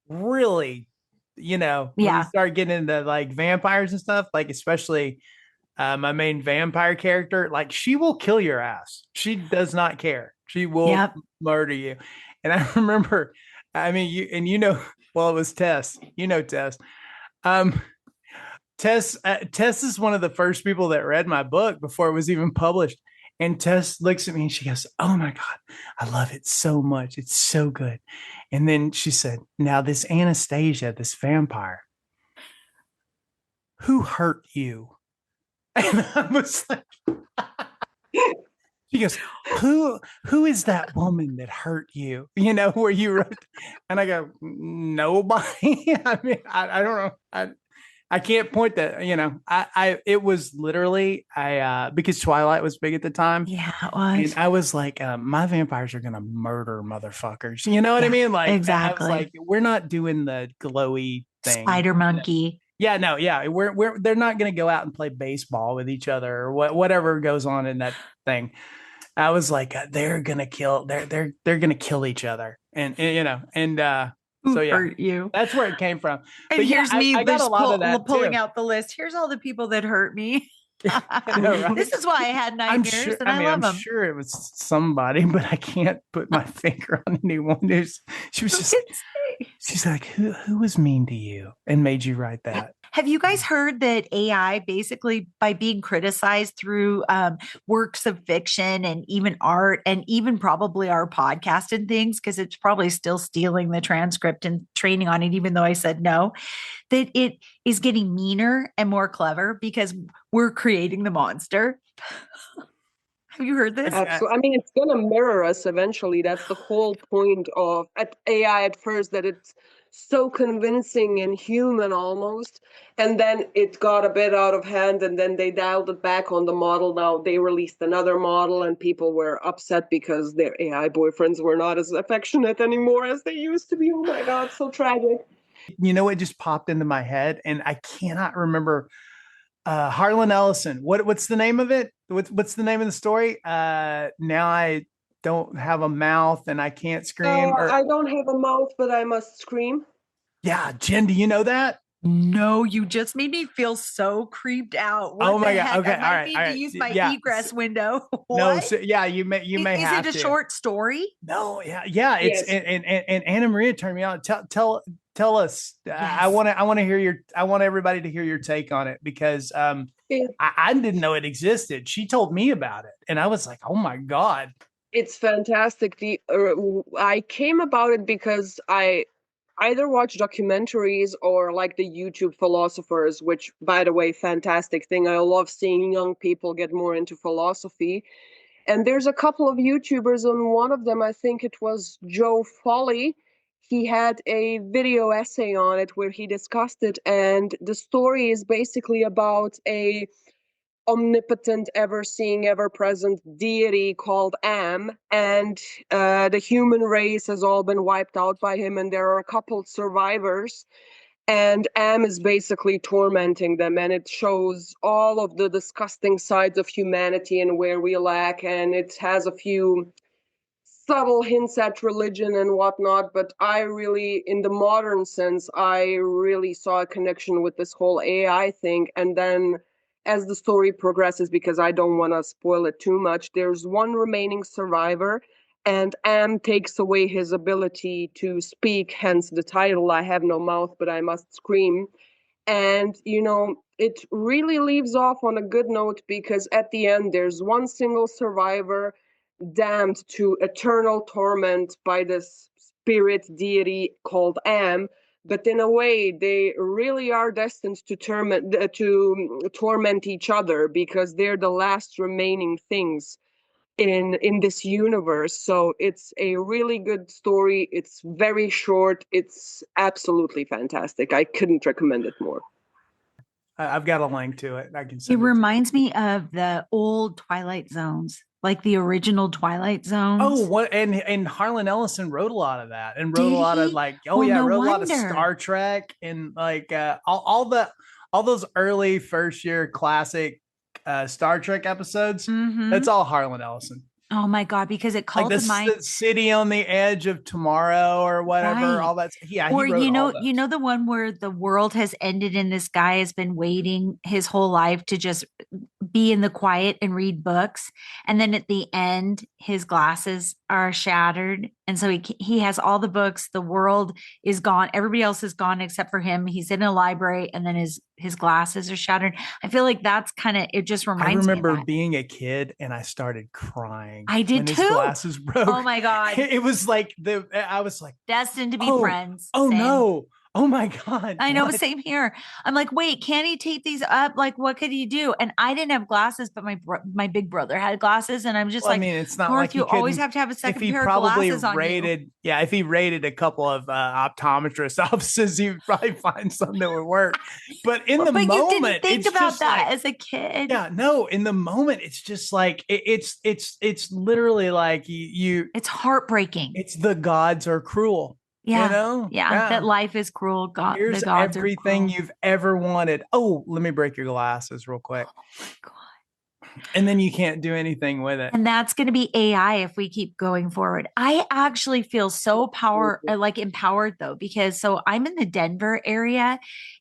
really, when you start getting into like vampires and stuff, like especially my main vampire character, like she will kill your ass. She does not care. She will murder you. And I remember, I mean, well, it was Tess. Tess. Tess is one of the first people that read my book before it was even published. And Tess looks at me and she goes, oh my God, I love it so much. It's so good. And then she said, now this Anastasia, this vampire, who hurt you? And I was like, she goes, who is that woman that hurt you? Where you wrote, and I go, nobody. I mean, I don't know. I can't point that, it was literally, because Twilight was big at the time. Yeah, it was. And I was like, my vampires are going to murder motherfuckers. You know what I mean? Like, exactly. I was like, we're not doing the glowy thing. Spider monkey. Yeah, no, yeah. They're not going to go out and play baseball with each other or whatever goes on in that thing. I was like, they're going to kill each other. And so yeah, hurt you. That's where it came from. And but here's me I got a lot of that pulling too. out the list. Here's all the people that hurt me. Know, right? This is why I had nightmares, and I love them. I'm sure it was somebody, but I can't put my finger on anyone. She was just, she's like, who was mean to you and made you write that? Have you guys heard that AI basically by being criticized through works of fiction and even art and even probably our podcast and things, because it's probably still stealing the transcript and training on it, even though I said no, that it is getting meaner and more clever because we're creating the monster? Have you heard this? Absolutely. I mean, it's going to mirror us eventually. That's the whole point of AI at first, that it's so convincing and human almost. And then it got a bit out of hand, and then they dialed it back on the model. Now they released another model, and people were upset because their AI boyfriends were not as affectionate anymore as they used to be. Oh my God, so tragic. You know, it just popped into my head, and I cannot remember. Harlan Ellison. What's the name of it? What's the name of the story? Now I don't have a mouth and I can't scream. I don't have a mouth, but I must scream. Yeah, Jen, do you know that? No, you just made me feel so creeped out. What oh my the God! heck? Okay, I might all right, need all to right. use my Yeah. egress window. No, so, yeah, you may have it a to. short story? No, yeah. It's Yes. and Anna Maria turned me on. Tell us. Yes. I want to hear I want everybody to hear your take on it, because I didn't know it existed. She told me about it, and I was like, oh my God. It's fantastic. I came about it because I either watch documentaries or like the YouTube philosophers, which, by the way, fantastic thing. I love seeing young people get more into philosophy. And there's a couple of YouTubers, and one of them, I think it was Joe Foley. He had a video essay on it where he discussed it, and the story is basically about a omnipotent, ever-seeing, ever-present deity called Am, and the human race has all been wiped out by him, and there are a couple survivors, and Am is basically tormenting them, and it shows all of the disgusting sides of humanity and where we lack, and it has a few subtle hints at religion and whatnot, but I really, in the modern sense, I really saw a connection with this whole AI thing. And then as the story progresses, because I don't want to spoil it too much, there's one remaining survivor, and Am takes away his ability to speak, hence the title, I Have No Mouth, But I Must Scream. And, it really leaves off on a good note, because at the end, there's one single survivor damned to eternal torment by this spirit deity called Am. But in a way, they really are destined to torment each other, because they're the last remaining things in this universe. So it's a really good story. It's very short. It's absolutely fantastic. I couldn't recommend it more. I've got a link to it. I can It send it. reminds me of the old Twilight Zones, like the original Twilight Zones. Oh, what? And Harlan Ellison wrote a lot of that, and wrote Did a lot of he? like, Well, no wrote a lot of wonder. Star Trek, and like all those early first year classic Star Trek episodes. Mhm. That's all Harlan Ellison. Oh my God, because it Like called to mind. the City on the Edge of Tomorrow or whatever. Right. All that. Yeah, Or he wrote all those. you know the one where the world has ended and this guy has been waiting his whole life to just be in the quiet and read books, and then at the end his glasses are shattered, and so he has all the books, the world is gone, everybody else is gone except for him, he's in a library, and then his glasses are shattered. I feel like that's kind of, it just reminds me of remember that. being a kid and I started crying. I did when too. His glasses broke. Oh my God. It was like I was like, Destined to be friends. Oh Same. no. Oh my God. I know, what? same here. I'm like, wait, can he tape these up? Like, what could he do? And I didn't have glasses, but my big brother had glasses, and I'm just I mean, it's not Garth, like you always have to have a second pair of glasses on you. Yeah, if he rated a couple of optometrist offices, he would probably find something that would work. But in the moment, you didn't think it's about just that like, as a kid. Yeah, no. In the moment, it's just like it's literally like you. It's heartbreaking. It's the gods are cruel. Yeah. You know? Yeah. That life is cruel. God, here's the gods everything are cruel. you've ever wanted. Oh, let me break your glasses real quick. Oh my God. And then you can't do anything with it. And that's going to be AI if we keep going forward. I actually feel so empowered though, because so I'm in the Denver area,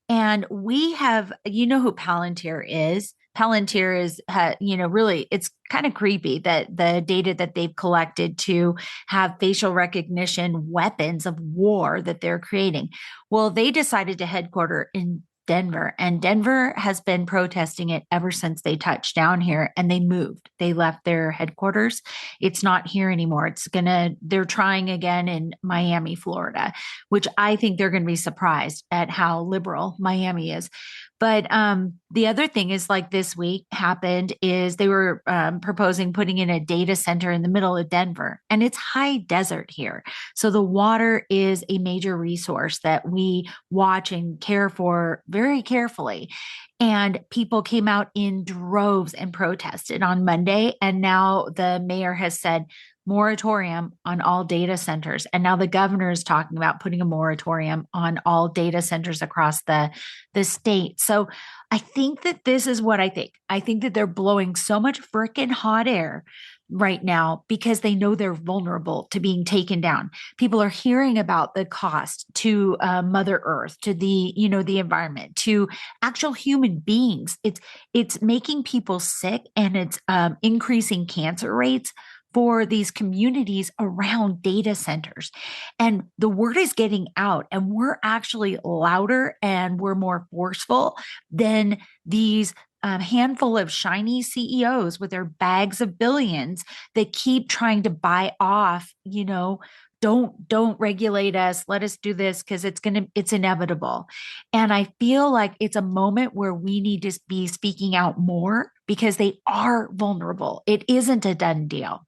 and we have, you know who Palantir is? Palantir is, really, it's kind of creepy that the data that they've collected to have facial recognition weapons of war that they're creating. Well, they decided to headquarter in Denver, and Denver has been protesting it ever since they touched down here, and they moved. They left their headquarters. It's not here anymore. They're trying again in Miami, Florida, which I think they're going to be surprised at how liberal Miami is. But the other thing is, like, this week happened is they were proposing putting in a data center in the middle of Denver, and it's high desert here. So the water is a major resource that we watch and care for very carefully. And people came out in droves and protested on Monday. And now the mayor has said moratorium on all data centers. And now the governor is talking about putting a moratorium on all data centers across the state. So I think that this is what I think. I think that they're blowing so much freaking hot air right now because they know they're vulnerable to being taken down. People are hearing about the cost to Mother Earth, to the environment, to actual human beings. It's making people sick, and it's increasing cancer rates for these communities around data centers. And the word is getting out, and we're actually louder and we're more forceful than these handful of shiny CEOs with their bags of billions that keep trying to buy off, don't regulate us, let us do this because it's inevitable. And I feel like it's a moment where we need to be speaking out more because they are vulnerable. It isn't a done deal.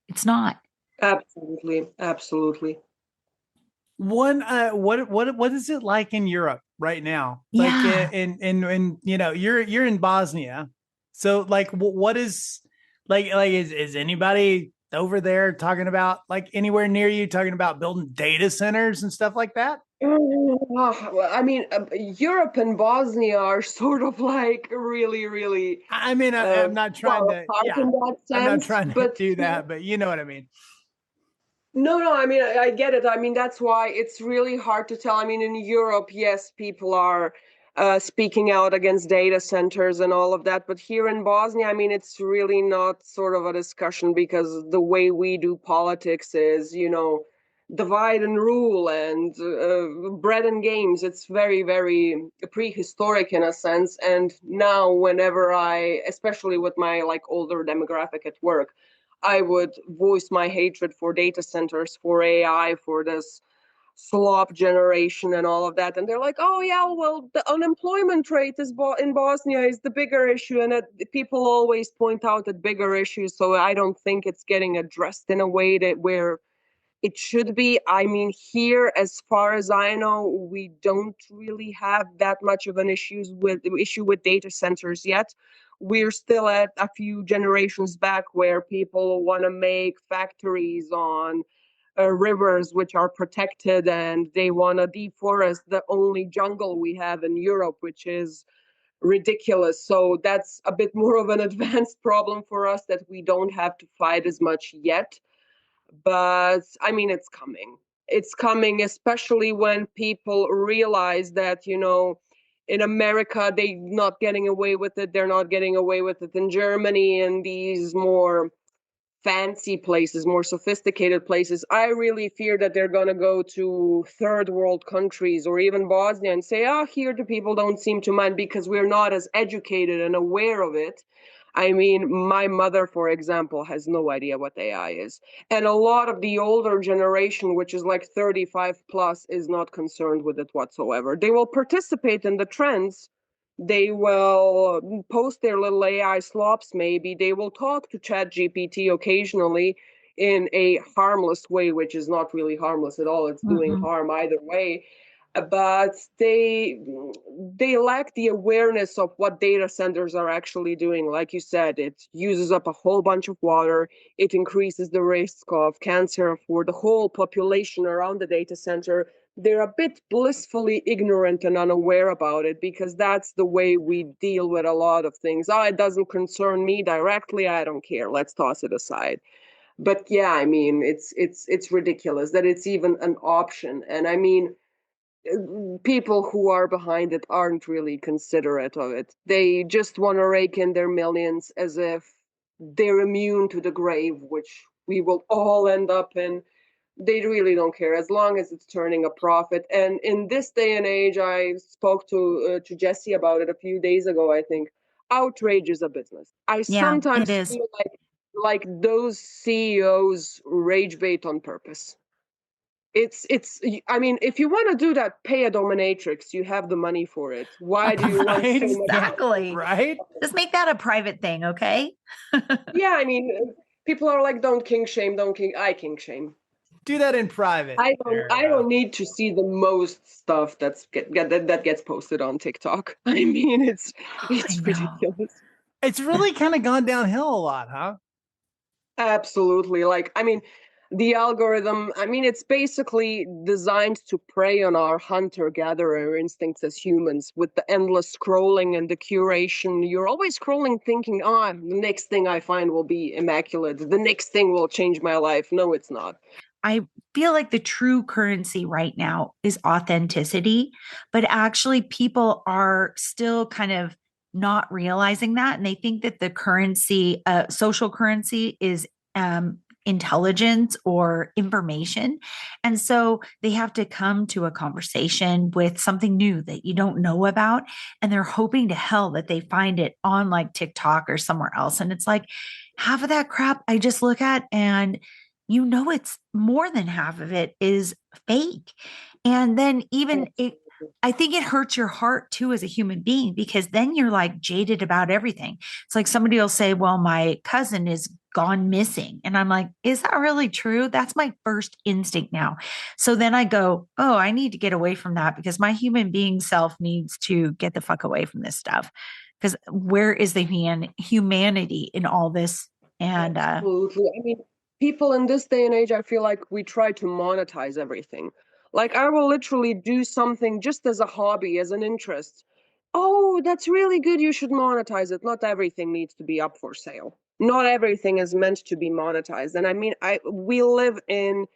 It's not. Absolutely. Absolutely. What is it like in Europe right now? Like Yeah. in you're in Bosnia. So like what is like is anybody over there talking about, like, anywhere near you talking about building data centers and stuff like that? Well, I mean, Europe and Bosnia are sort of like really, really I mean, I'm not trying far to, apart yeah, in that I'm not sense. trying to But do that, but you know what I mean. no, I mean, I get it. I mean, that's why it's really hard to tell. I mean, in Europe, yes, people are speaking out against data centers and all of that. But here in Bosnia, I mean, it's really not sort of a discussion because the way we do politics is, divide and rule and bread and games. It's very, very prehistoric in a sense. And now, whenever especially with my like older demographic at work, I would voice my hatred for data centers, for AI, for this slop generation and all of that. And they're like, oh, yeah, well, the unemployment rate in Bosnia is the bigger issue. And people always point out that bigger issues. So I don't think it's getting addressed in a way that where it should be. I mean, here, as far as I know, we don't really have that much of an issue with data centers yet. We're still at a few generations back where people want to make factories on rivers which are protected, and they want to deforest the only jungle we have in Europe, which is ridiculous. So that's a bit more of an advanced problem for us that we don't have to fight as much yet. But I mean, it's coming. It's coming, especially when people realize that, in America, they're not getting away with it. They're not getting away with it in Germany and these more fancy places, more sophisticated places. I really fear that they're going to go to third world countries or even Bosnia and say, oh, here the people don't seem to mind because we're not as educated and aware of it. I mean, my mother, for example, has no idea what AI is. And a lot of the older generation, which is like 35 plus, is not concerned with it whatsoever. They will participate in the trends. They will post their little AI slops, maybe. They will talk to ChatGPT occasionally in a harmless way, which is not really harmless at all. It's doing Mhm. harm either way. But they lack the awareness of what data centers are actually doing. Like you said, it uses up a whole bunch of water. It increases the risk of cancer for the whole population around the data center. They're a bit blissfully ignorant and unaware about it because that's the way we deal with a lot of things. Oh, it doesn't concern me directly. I don't care. Let's toss it aside. But yeah, I mean, it's ridiculous that it's even an option. And I mean, people who are behind it aren't really considerate of it. They just want to rake in their millions as if they're immune to the grave, which we will all end up in. They really don't care as long as it's turning a profit. And in this day and age, I spoke to Jesse about it a few days ago, I think. Outrage is a business. I Yeah, it sometimes is. feel like those CEOs rage bait on purpose. It's I mean, if you want to do that, pay a dominatrix. You have the money for it. Why do you want so much? Exactly. Right? Just make that a private thing, okay? Yeah, I mean, people are like, don't king shame, don't king. I king shame. Do that in private. I don't need to see the most stuff that gets posted on TikTok. I mean, it's I know. ridiculous. It's really kind of gone downhill a lot, huh? Absolutely. Like, I mean, the algorithm, I mean, it's basically designed to prey on our hunter-gatherer instincts as humans with the endless scrolling and the curation. You're always scrolling thinking, oh, the next thing I find will be immaculate. The next thing will change my life. No, it's not. I feel like the true currency right now is authenticity, but actually people are still kind of not realizing that. And they think that the currency, social currency is intelligence or information. And so they have to come to a conversation with something new that you don't know about. And they're hoping to hell that they find it on like TikTok or somewhere else. And it's like half of that crap I just look at and it's more than half of it is fake. And then even I think it hurts your heart too as a human being, because then you're like jaded about everything. It's like somebody will say, well, my cousin is gone missing. And I'm like, is that really true? That's my first instinct now. So then I go, oh, I need to get away from that because my human being self needs to get the fuck away from this stuff. Because where is the humanity in all this? And Absolutely. I mean, people in this day and age, I feel like we try to monetize everything. Like, I will literally do something just as a hobby, as an interest. Oh, that's really good. You should monetize it. Not everything needs to be up for sale. Not everything is meant to be monetized. And I mean, we live in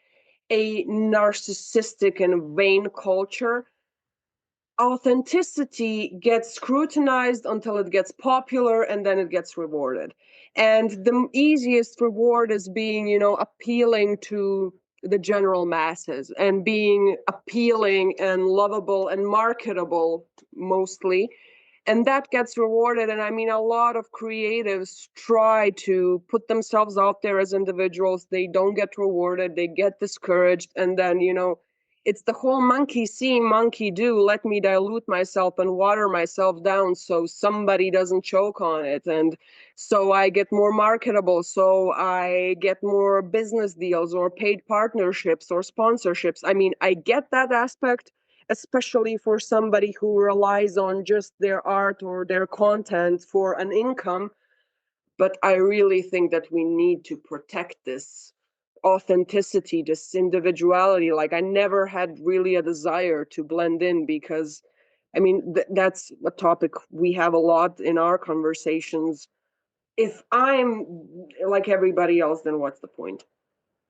a narcissistic and vain culture. Authenticity gets scrutinized until it gets popular and then it gets rewarded. And the easiest reward is being, appealing to the general masses and being appealing and lovable and marketable mostly. And that gets rewarded. And I mean, a lot of creatives try to put themselves out there as individuals. They don't get rewarded, they get discouraged. And then, it's the whole monkey seeing monkey do. Let me dilute myself and water myself down so somebody doesn't choke on it. And so I get more marketable. So I get more business deals or paid partnerships or sponsorships. I mean, I get that aspect, especially for somebody who relies on just their art or their content for an income. But I really think that we need to protect this authenticity, this individuality. Like, I never had really a desire to blend in because, I mean, that's a topic we have a lot in our conversations. If I'm like everybody else, then what's the point?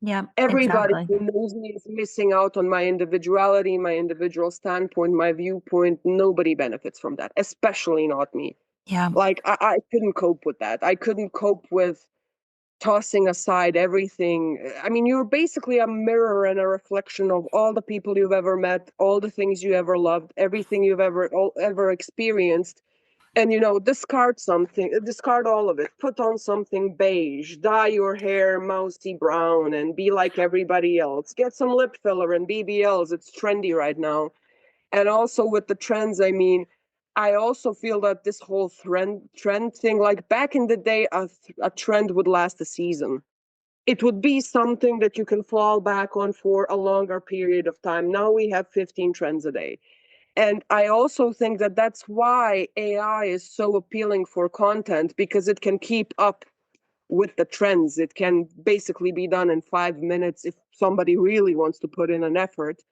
yeah, Everybody exactly. who knows me is missing out on my individuality, my individual standpoint, my viewpoint. Nobody benefits from that, especially not me. Yeah. Like, I couldn't cope with that. I couldn't cope with tossing aside everything. I mean, you're basically a mirror and a reflection of all the people you've ever met, all the things you ever loved, everything you've ever experienced. And, discard all of it, put on something beige, dye your hair mousy brown and be like everybody else. Get some lip filler and BBLs. It's trendy right now. And also with the trends, I mean, I also feel that this whole trend thing, like back in the day, a trend would last a season. It would be something that you can fall back on for a longer period of time. Now we have 15 trends a day. And I also think that that's why AI is so appealing for content, because it can keep up with the trends. It can basically be done in 5 minutes if somebody really wants to put in an effort.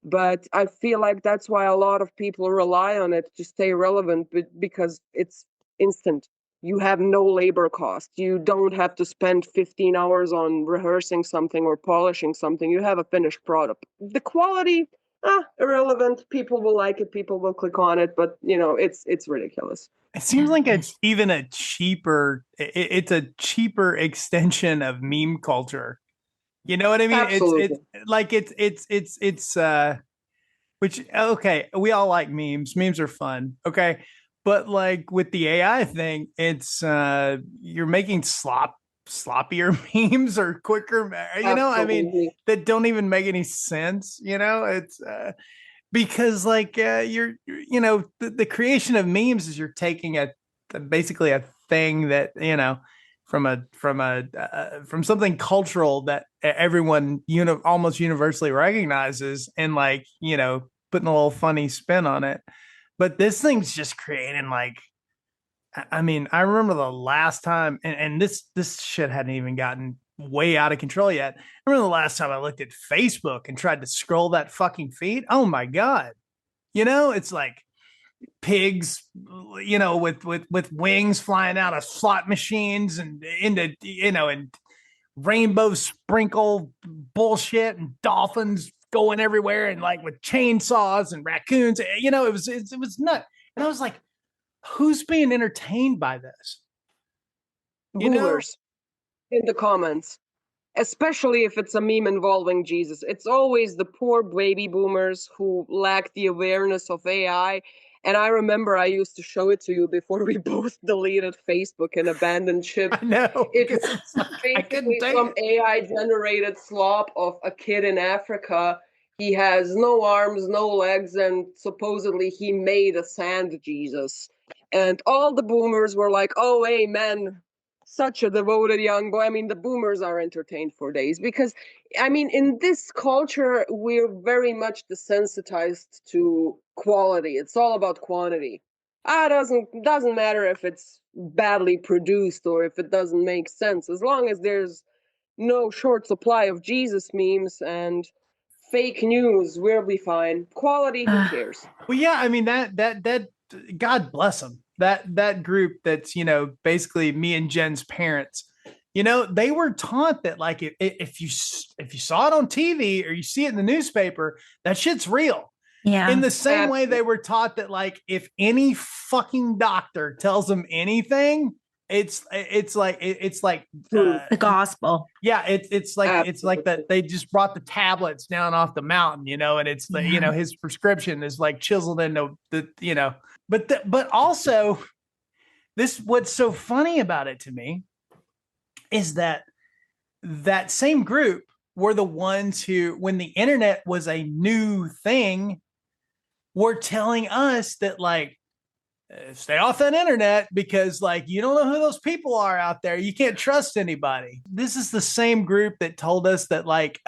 But I feel like that's why a lot of people rely on it to stay relevant, because it's instant. You have no labor cost. You don't have to spend 15 hours on rehearsing something or polishing something. You have a finished product. The quality, irrelevant. People will like it. People will click on it. But, it's ridiculous. It seems like it's even a cheaper, it's a cheaper extension of meme culture. You know what I mean? Absolutely. It's like which okay, we all like memes. Memes are fun. Okay. But like with the AI thing, it's you're making sloppier memes or quicker, I mean, Absolutely. that don't even make any sense, It's because like the creation of memes is you're taking basically a thing that from something cultural that everyone almost universally recognizes, and like putting a little funny spin on it. But this thing's just creating like, I mean, I remember the last time, and this shit hadn't even gotten way out of control yet. I remember the last time I looked at Facebook and tried to scroll that fucking feed. Oh my God. It's like pigs, with wings flying out of slot machines and into, and rainbow sprinkle bullshit and dolphins going everywhere and like with chainsaws and raccoons. It was nuts. And I was like, who's being entertained by this? Boomers in the comments, especially if it's a meme involving Jesus. It's always the poor baby boomers who lack the awareness of AI. And I remember I used to show it to you before we both deleted Facebook and abandoned ship. I know. It was basically some AI generated slop of a kid in Africa. He has no arms, no legs, and supposedly he made a sand Jesus. And all the boomers were like, oh, amen. Such a devoted young boy. I mean, the boomers are entertained for days because, I mean, in this culture, we're very much desensitized to quality. It's all about quantity. Doesn't matter if it's badly produced or if it doesn't make sense. As long as there's no short supply of Jesus memes and fake news, we'll be fine. Quality, who cares? Well, yeah, I mean that God bless them. That group that's basically me and Jen's parents. They were taught that like if you saw it on TV or you see it in the newspaper, that shit's real. Yeah. In the same way they were taught that like if any fucking doctor tells them anything, it's like the gospel. Yeah, it's like that they just brought the tablets down off the mountain, and it's the his prescription is like chiseled into the but also what's so funny about it to me is that same group were the ones who, when the internet was a new thing, were telling us that like stay off that internet because like you don't know who those people are out there. You can't trust anybody. This is the same group that told us that like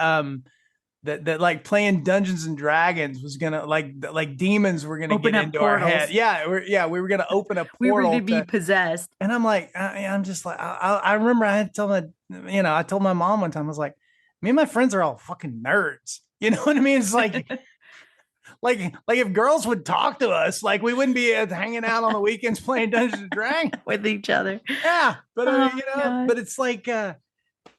that like playing Dungeons and Dragons was gonna like demons were gonna get into portals. Our head. We were gonna open a portal. We were gonna be possessed. And I'm like, I'm just like, I remember I had to tell I told my mom one time, I was like, me and my friends are all fucking nerds. You know what I mean? It's like. Like if girls would talk to us, like we wouldn't be hanging out on the weekends playing Dungeons and Dragons with each other. Yeah, but but it's like, So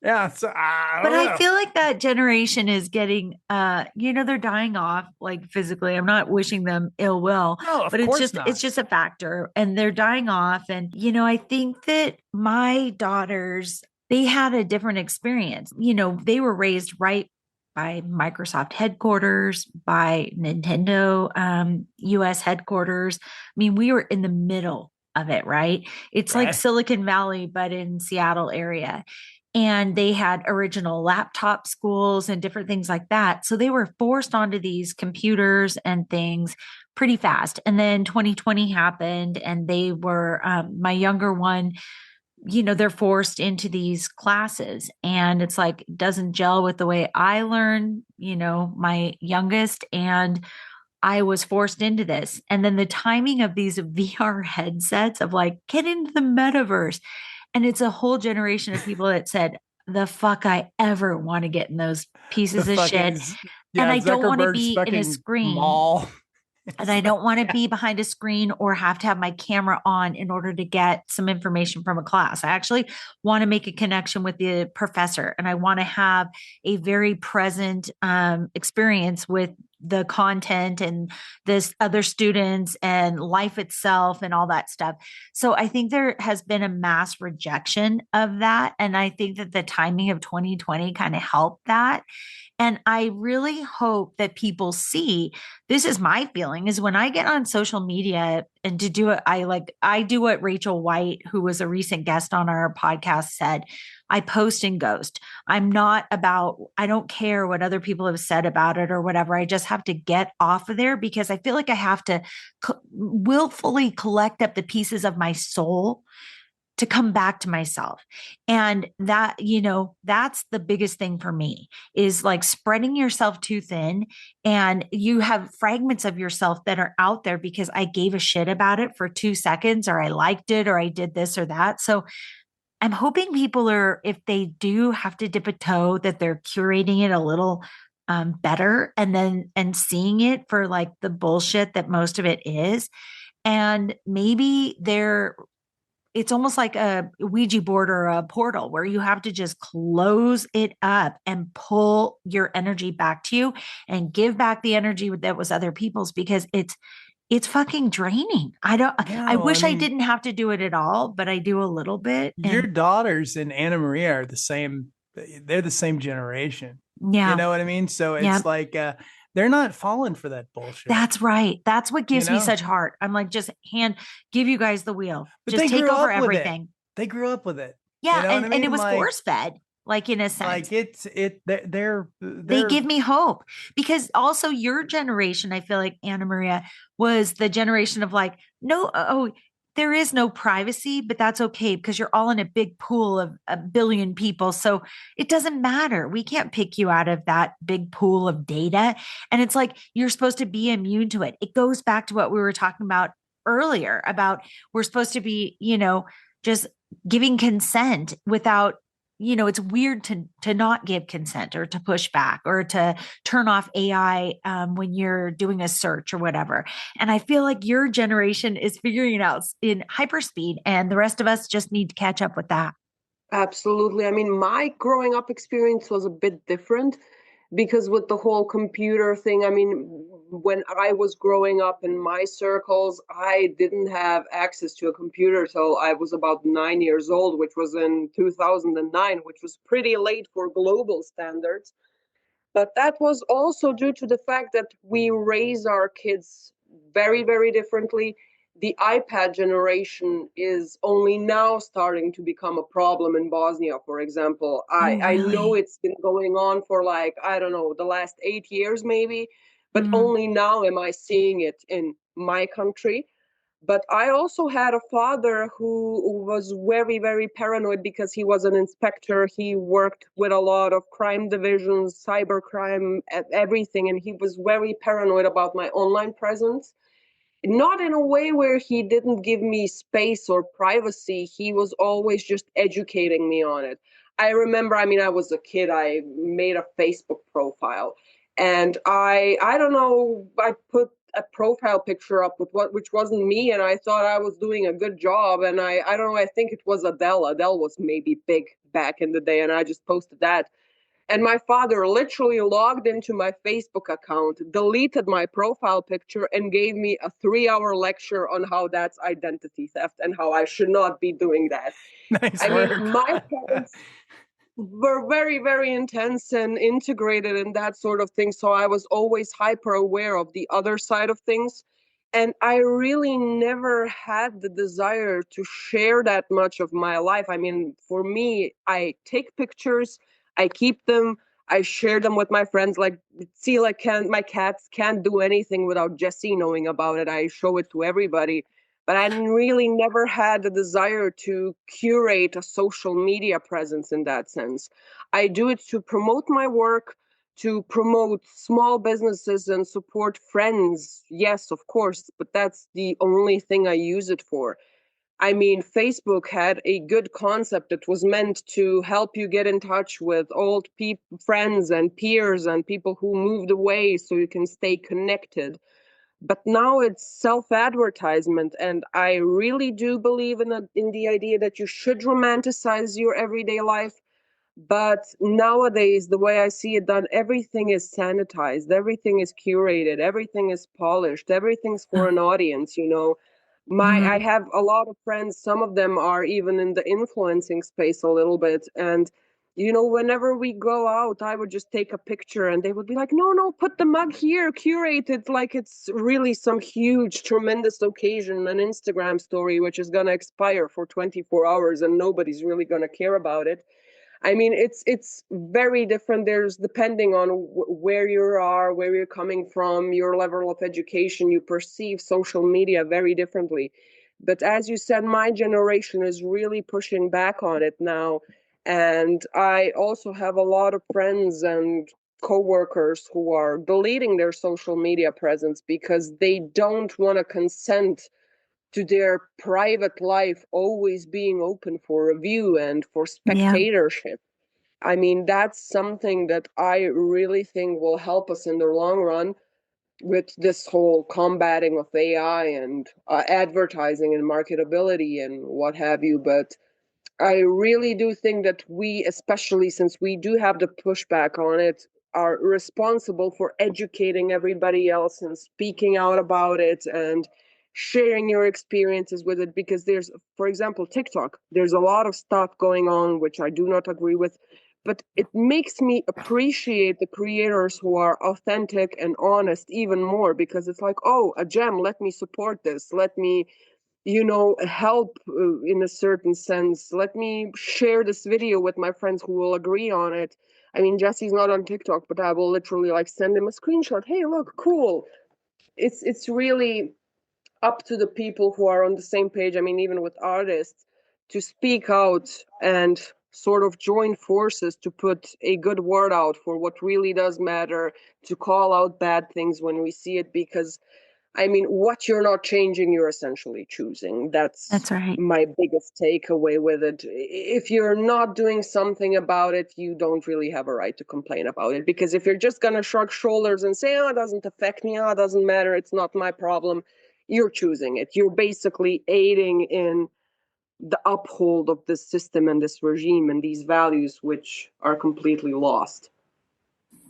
I feel like that generation is getting, they're dying off like physically. I'm not wishing them ill will, but it's just a factor, and they're dying off. And I think that my daughters, they had a different experience. They were raised right by Microsoft headquarters, by Nintendo US headquarters. I mean, we were in the middle of it, right? It's like Silicon Valley, but in Seattle area. And they had original laptop schools and different things like that. So they were forced onto these computers and things pretty fast. And then 2020 happened, and they were, my younger one, they're forced into these classes, and it's like, it doesn't gel with the way I learn, my youngest, and I was forced into this. And then the timing of these VR headsets of like, get into the metaverse. And it's a whole generation of people that said, the fuck I ever want to get in those pieces of shit. And I don't want to be in a screen. Mall. And I don't want to be behind a screen or have to have my camera on in order to get some information from a class. I actually want to make a connection with the professor, and I want to have a very present experience with the content and this other students and life itself and all that stuff. So I think there has been a mass rejection of that. And I think that the timing of 2020 kind of helped that. And I really hope that people see, this is my feeling, is when I get on social media and to do it, I do what Rachel White, who was a recent guest on our podcast, said. I post and ghost. I don't care what other people have said about it or whatever. I just have to get off of there because I feel like I have to willfully collect up the pieces of my soul to come back to myself. And that, that's the biggest thing for me is like spreading yourself too thin. And you have fragments of yourself that are out there because I gave a shit about it for 2 seconds, or I liked it, or I did this or that. So I'm hoping people if they do have to dip a toe, that they're curating it a little better and seeing it for like the bullshit that most of it is. And maybe it's almost like a Ouija board or a portal where you have to just close it up and pull your energy back to you and give back the energy that was other people's, because it's fucking draining. I wish I didn't have to do it at all, but I do a little bit. Your daughters and Anna Maria are they're the same generation. Yeah. You know what I mean? So it's like, they're not falling for that bullshit. That's right. That's what gives me such heart. I'm like, just give you guys the wheel. But just take over everything. They grew up with it. Yeah. You know and it was force fed, like in a sense. Like they give me hope, because also your generation, I feel like, Anna Maria, was the generation of like, there is no privacy, but that's okay because you're all in a big pool of a billion people. So it doesn't matter. We can't pick you out of that big pool of data. And it's like, you're supposed to be immune to it. It goes back to what we were talking about earlier about we're supposed to be, just giving consent without, it's weird to not give consent or to push back or to turn off AI when you're doing a search or whatever. And I feel like your generation is figuring it out in hyperspeed, and the rest of us just need to catch up with that. Absolutely. I mean, my growing up experience was a bit different because with the whole computer thing, I mean, when I was growing up in my circles, I didn't have access to a computer till I was about 9 years old, which was in 2009, which was pretty late for global standards. But that was also due to the fact that we raise our kids very, very differently. The iPad generation is only now starting to become a problem in Bosnia, for example. I know it's been going on for like, I don't know, the last 8 years maybe, but only now am I seeing it in my country. But I also had a father who was very, very paranoid because he was an inspector. He worked with a lot of crime divisions, cybercrime, everything. And he was very paranoid about my online presence. Not in a way where he didn't give me space or privacy. He was always just educating me on it. I remember, I mean, I was a kid. I made a Facebook profile. And I don't know, I put a profile picture up with which wasn't me, and I thought I was doing a good job. And I don't know, I think it was Adele. Adele was maybe big back in the day, and I just posted that. And my father literally logged into my Facebook account, deleted my profile picture, and gave me a 3-hour lecture on how that's identity theft and how I should not be doing that. Nice work. Mean, my parents were very, very intense and integrated in that sort of thing. So I was always hyper aware of the other side of things. And I really never had the desire to share that much of my life. I mean, for me, I take pictures, I keep them, I share them with my friends. Like, see, like my cats can't do anything without Jesse knowing about it. I show it to everybody. But I really never had the desire to curate a social media presence in that sense. I do it to promote my work, to promote small businesses and support friends. Yes, of course, but that's the only thing I use it for. I mean, Facebook had a good concept. It was meant to help you get in touch with old friends and peers and people who moved away so you can stay connected. But now it's self-advertisement, and I really do believe in the idea that you should romanticize your everyday life. But nowadays, the way I see it done, everything is sanitized, everything is curated, everything is polished, everything's for an audience, you know. I Mhm. have a lot of friends, some of them are even in the influencing space a little bit. And, you know, whenever we go out, I would just take a picture and they would be like, no, no, put the mug here, curate it like it's really some huge, tremendous occasion, an Instagram story, which is going to expire for 24 hours and nobody's really going to care about it. I mean, it's very different. There's depending on where you are, where you're coming from, your level of education, you perceive social media very differently. But as you said, my generation is really pushing back on it now. And I also have a lot of friends and coworkers who are deleting their social media presence because they don't want to consent to their private life always being open for review and for Yeah. spectatorship. I mean, that's something that I really think will help us in the long run with this whole combating of AI and advertising and marketability and what have you. But I really do think that we, especially since we do have the pushback on it, are responsible for educating everybody else and speaking out about it and sharing your experiences with it. Because there's, for example, TikTok, there's a lot of stuff going on which I do not agree with, but it makes me appreciate the creators who are authentic and honest even more because it's like, oh, a gem, let me support this. Let me, you know, help in a certain sense. Let me share this video with my friends who will agree on it. I mean, Jesse's not on TikTok, but I will literally like send him a screenshot. Hey, look, cool. It's really up to the people who are on the same page. I mean, even with artists, to speak out and sort of join forces to put a good word out for what really does matter, to call out bad things when we see it, because I mean, what you're not changing, you're essentially choosing. That's That's right. my biggest takeaway with it. If you're not doing something about it, you don't really have a right to complain about it. Because if you're just going to shrug shoulders and say, oh, it doesn't affect me, oh, it doesn't matter, it's not my problem, you're choosing it. You're basically aiding in the uphold of this system and this regime and these values, which are completely lost.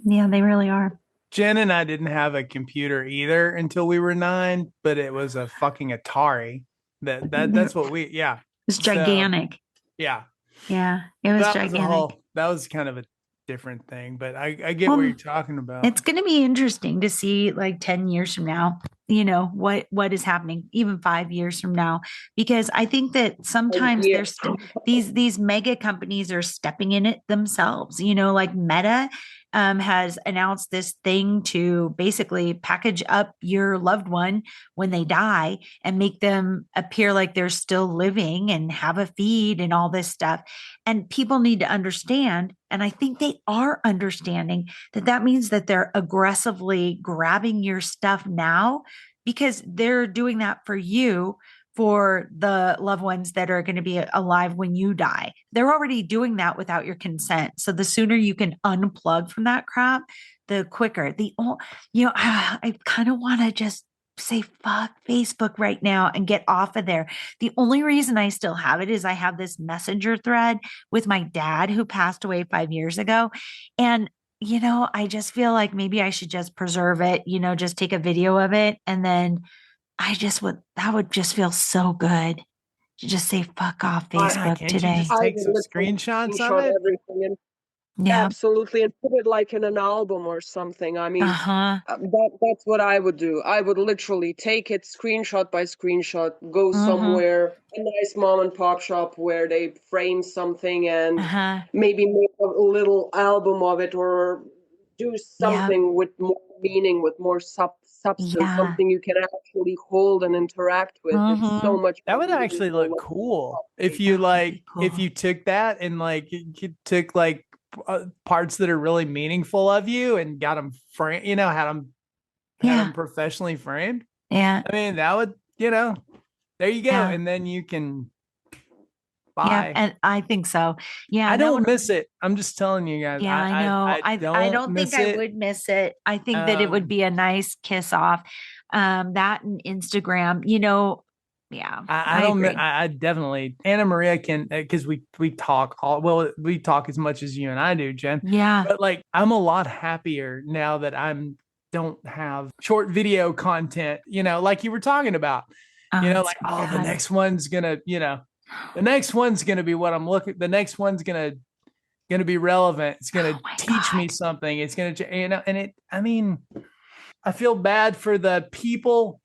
Yeah, they really are. Jen and I didn't have a computer either until we were 9, but it was a fucking Atari. That's what we It's So gigantic. yeah, Yeah, it was gigantic. that was kind of a different thing, but I get what Well, you're talking about. it's going to be interesting to see like 10 years from now, you know, what is happening, even 5 years from now, because I think that sometimes Yeah. there's these mega companies are stepping in it themselves, you know, like Meta has announced this thing to basically package up your loved one when they die and make them appear like they're still living and have a feed and all this stuff. And people need to understand, and I think they are understanding that means that they're aggressively grabbing your stuff now because they're doing that for you, for the loved ones that are going to be alive when you die. They're already doing that without your consent. So the sooner you can unplug from that crap, the quicker. I kind of want to just say fuck Facebook right now and get off of there. The only reason I still have it is I have this messenger thread with my dad who passed away 5 years ago. And I just feel like maybe I should just preserve it, just take a video of it. And then that would just feel so good to just say, fuck off Facebook Can't you today. just I take would some literally screenshots of screenshot it? everything and Yeah. absolutely, and put it like in an album or something. I mean, Uh-huh. that's what I would do. I would literally take it screenshot by screenshot, go Mm-hmm. somewhere, a nice mom and pop shop where they frame something and Uh-huh. maybe make a little album of it or do Yep. something with more meaning, with more substance, Yeah. something you can actually hold and interact with. It's so Mm-hmm. much That more would actually look meaningful. cool if That you would be if cool. you took that and like you took like parts that are really meaningful of you and got them framed, had them Yeah. professionally framed. Yeah. I mean, that would, there you go. Yeah. And then you can Yeah. buy. And I think so. Yeah. I That don't would. miss it. I'm just telling you guys. Yeah, I know. I I don't don't think miss I it. would miss it. I think that it would be a nice kiss off. That and Instagram, Yeah. I I don't. agree. I definitely. Anna Maria can, because we talk all. Well, we talk as much as you and I do, Jen. Yeah. But like, I'm a lot happier now that don't have short video content. Like you were talking about. Oh, it's Like, so oh, the bad. next one's gonna. The next one's gonna be what I'm looking. The next one's gonna be relevant. It's gonna Oh my teach me God. something. It's gonna. And it. I mean, I feel bad for the people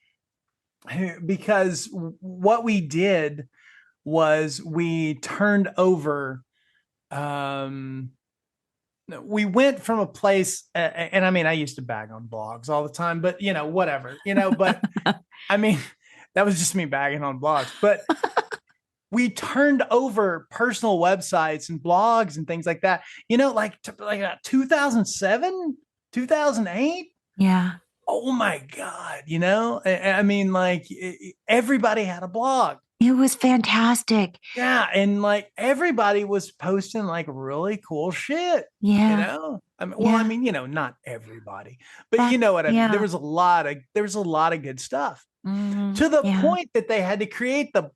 because what we did was we turned over we went from a place and I mean I used to bag on blogs all the time, but whatever, but I mean that was just me bagging on blogs, but we turned over personal websites and blogs and things like that, like 2007, 2008. Yeah. Oh my God, I mean, like everybody had a blog. It was fantastic. Yeah. And like everybody was posting like really cool shit, Yeah. I mean, well, I Yeah. mean, not everybody, but you know what I mean? Yeah. There was a lot of good stuff to the Yeah. point that they had to create the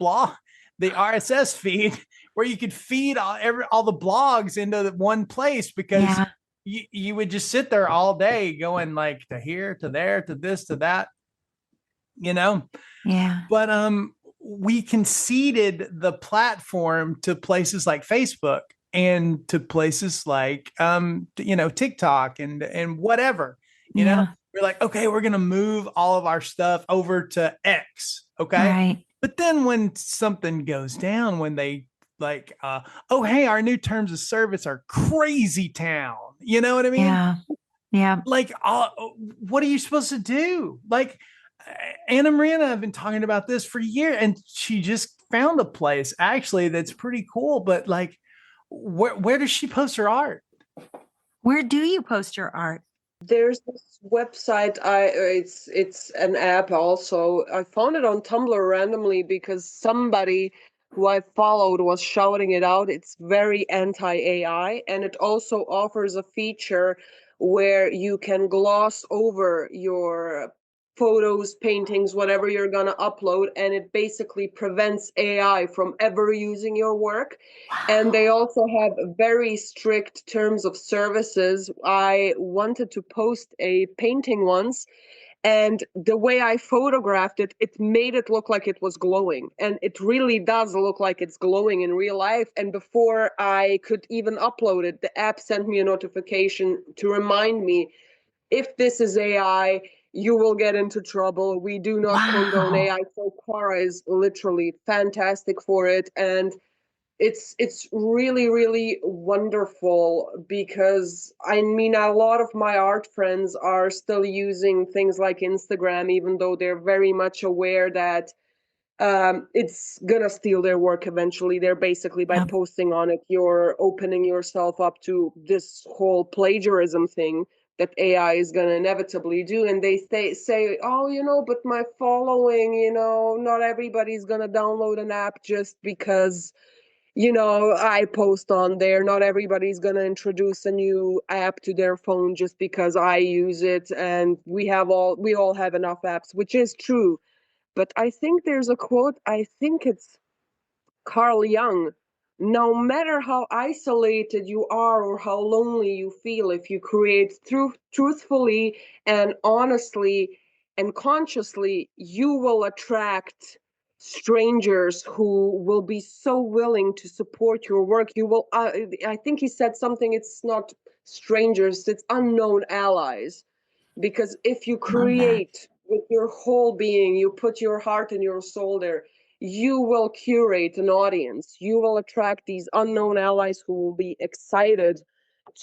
RSS feed where you could feed all the blogs into one place because Yeah. you would just sit there all day going like to here, to there, to this, to that, Yeah. but we conceded the platform to places like Facebook and to places like TikTok and whatever, Yeah. we're like, okay, we're going to move all of our stuff over to X. Okay. Right. But then when something goes down, when they like, oh, hey, our new terms of service are crazy town. You know what I mean? Yeah. Yeah. Like, what are you supposed to do? Like, Anna Maria and I have been talking about this for years, and she just found a place actually that's pretty cool. But like, where does she post her art? Where do you post your art? There's this website. It's an app also. I found it on Tumblr randomly because somebody who I followed was shouting it out. It's very anti-AI, and it also offers a feature where you can gloss over your photos, paintings, whatever you're gonna upload, and it basically prevents AI from ever using your work. And they also have very strict terms of services. I wanted to post a painting once, and the way I photographed it, it made it look like it was glowing. And it really does look like it's glowing in real life. And before I could even upload it, the app sent me a notification to remind me, if this is AI, you will get into trouble. We do not condone Wow. AI. So Cara is literally fantastic for it. And it's really really wonderful because I mean a lot of my art friends are still using things like Instagram, even though they're very much aware that it's gonna steal their work eventually. They're basically, by Yeah. posting on it, you're opening yourself up to this whole plagiarism thing that AI is gonna inevitably do. And they say, oh, but my following, not everybody's gonna download an app just because I post on there. Not everybody's going to introduce a new app to their phone just because I use it. And we all have enough apps, which is true. But I think there's a quote, I think it's Carl Jung. No matter how isolated you are or how lonely you feel, if you create truthfully and honestly and consciously, you will attract strangers who will be so willing to support your work. You will, I think he said something, it's not strangers, it's unknown allies. Because if you Love that. create with your whole being, you put your heart and your soul there, you will curate an audience. You will attract these unknown allies who will be excited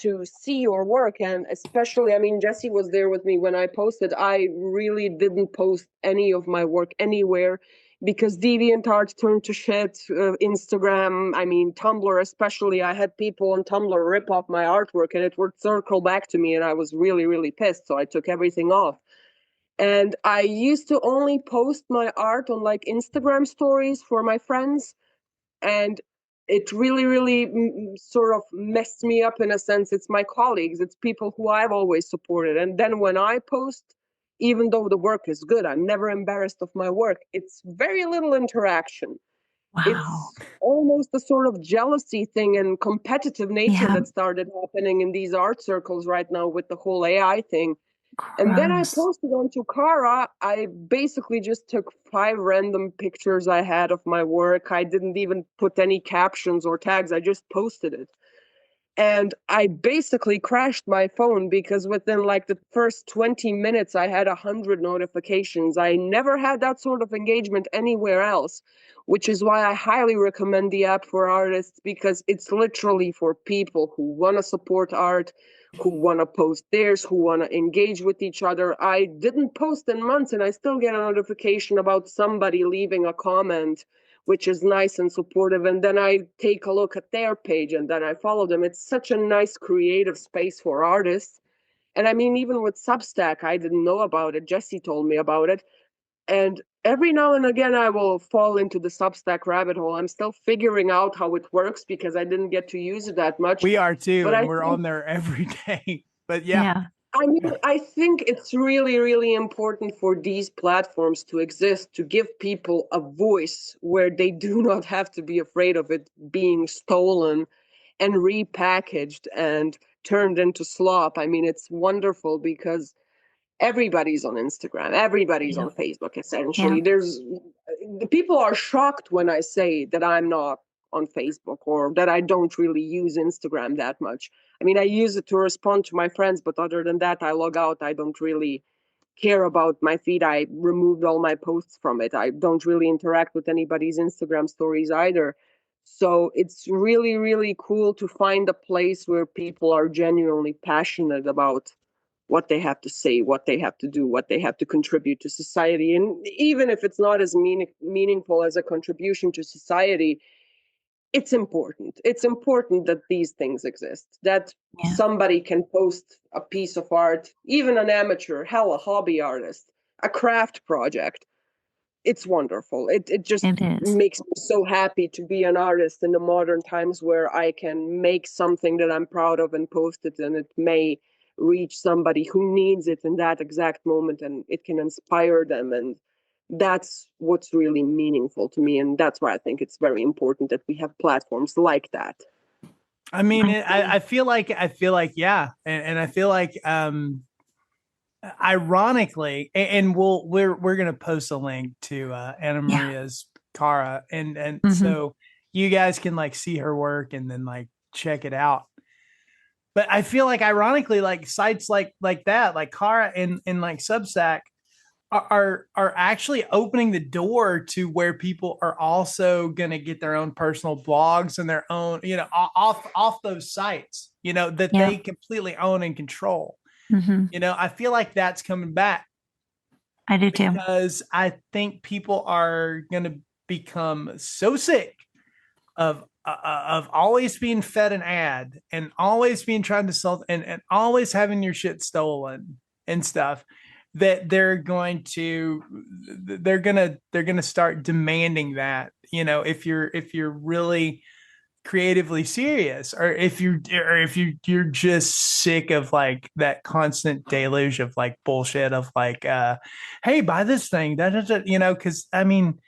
to see your work. And especially, I mean, Jesse was there with me when I posted. I really didn't post any of my work anywhere because DeviantArt turned to shit. Instagram, I mean, Tumblr especially. I had people on Tumblr rip off my artwork and it would circle back to me, and I was really, really pissed. So I took everything off. And I used to only post my art on like Instagram stories for my friends. And it really, really sort of messed me up in a sense. It's my colleagues, it's people who I've always supported. And then when I post, even though the work is good, I'm never embarrassed of my work. It's very little interaction. Wow. It's almost a sort of jealousy thing and competitive nature Yeah. that started happening in these art circles right now with the whole AI thing. And then I Gross. posted onto Kara. I basically just took 5 random pictures I had of my work. I didn't even put any captions or tags. I just posted it. And I basically crashed my phone because within like the first 20 minutes, I had 100 notifications. I never had that sort of engagement anywhere else, which is why I highly recommend the app for artists, because it's literally for people who want to support art, who want to post theirs, who want to engage with each other. I didn't post in months and I still get a notification about somebody leaving a comment, which is nice and supportive. And then I take a look at their page and then I follow them. It's such a nice creative space for artists. And I mean, even with Substack, I didn't know about it. Jesse told me about it. And every now and again, I will fall into the Substack rabbit hole. I'm still figuring out how it works because I didn't get to use it that much. We are too, but and we're on there every day. But yeah. I mean, I think it's really, really important for these platforms to exist, to give people a voice where they do not have to be afraid of it being stolen and repackaged and turned into slop. I mean, it's wonderful because everybody's on Instagram, everybody's on Facebook, essentially. The people are shocked when I say that I'm not on Facebook or that I don't really use Instagram that much. I mean, I use it to respond to my friends, but other than that, I log out. I don't really care about my feed. I removed all my posts from it. I don't really interact with anybody's Instagram stories either. So it's really, really cool to find a place where people are genuinely passionate about what they have to say, what they have to do, what they have to contribute to society. And even if it's not as meaningful as a contribution to society, it's important. It's important that these things exist, that somebody can post a piece of art, even an amateur, hell, a hobby artist, a craft project. It's wonderful. It just makes me so happy to be an artist in the modern times where I can make something that I'm proud of and post it, and it may reach somebody who needs it in that exact moment, and it can inspire them. And that's what's really meaningful to me. And that's why I think it's very important that we have platforms like that. I mean, I feel like, yeah. And I feel like, ironically, and we're going to post a link to, Anna Maria's Kara. And so you guys can like see her work and then like check it out. But I feel like ironically, like sites like that, like Kara and like Substack are actually opening the door to where people are also going to get their own personal blogs and their own, you know, off those sites, you know, that they completely own and control. You know, I feel like that's coming back. I do too. Because I think people are going to become so sick of always being fed an ad and always being trying to sell and always having your shit stolen and stuff, that they're going to start demanding that, you know, if you're really creatively serious, or if you're just sick of like that constant deluge of like bullshit of like, hey, buy this thing, you know, because I mean,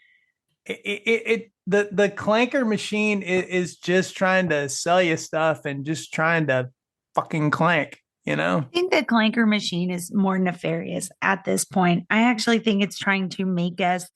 the clanker machine is just trying to sell you stuff and just trying to fucking clank, you know. I think the clanker machine is more nefarious at this point. I actually think it's trying to make us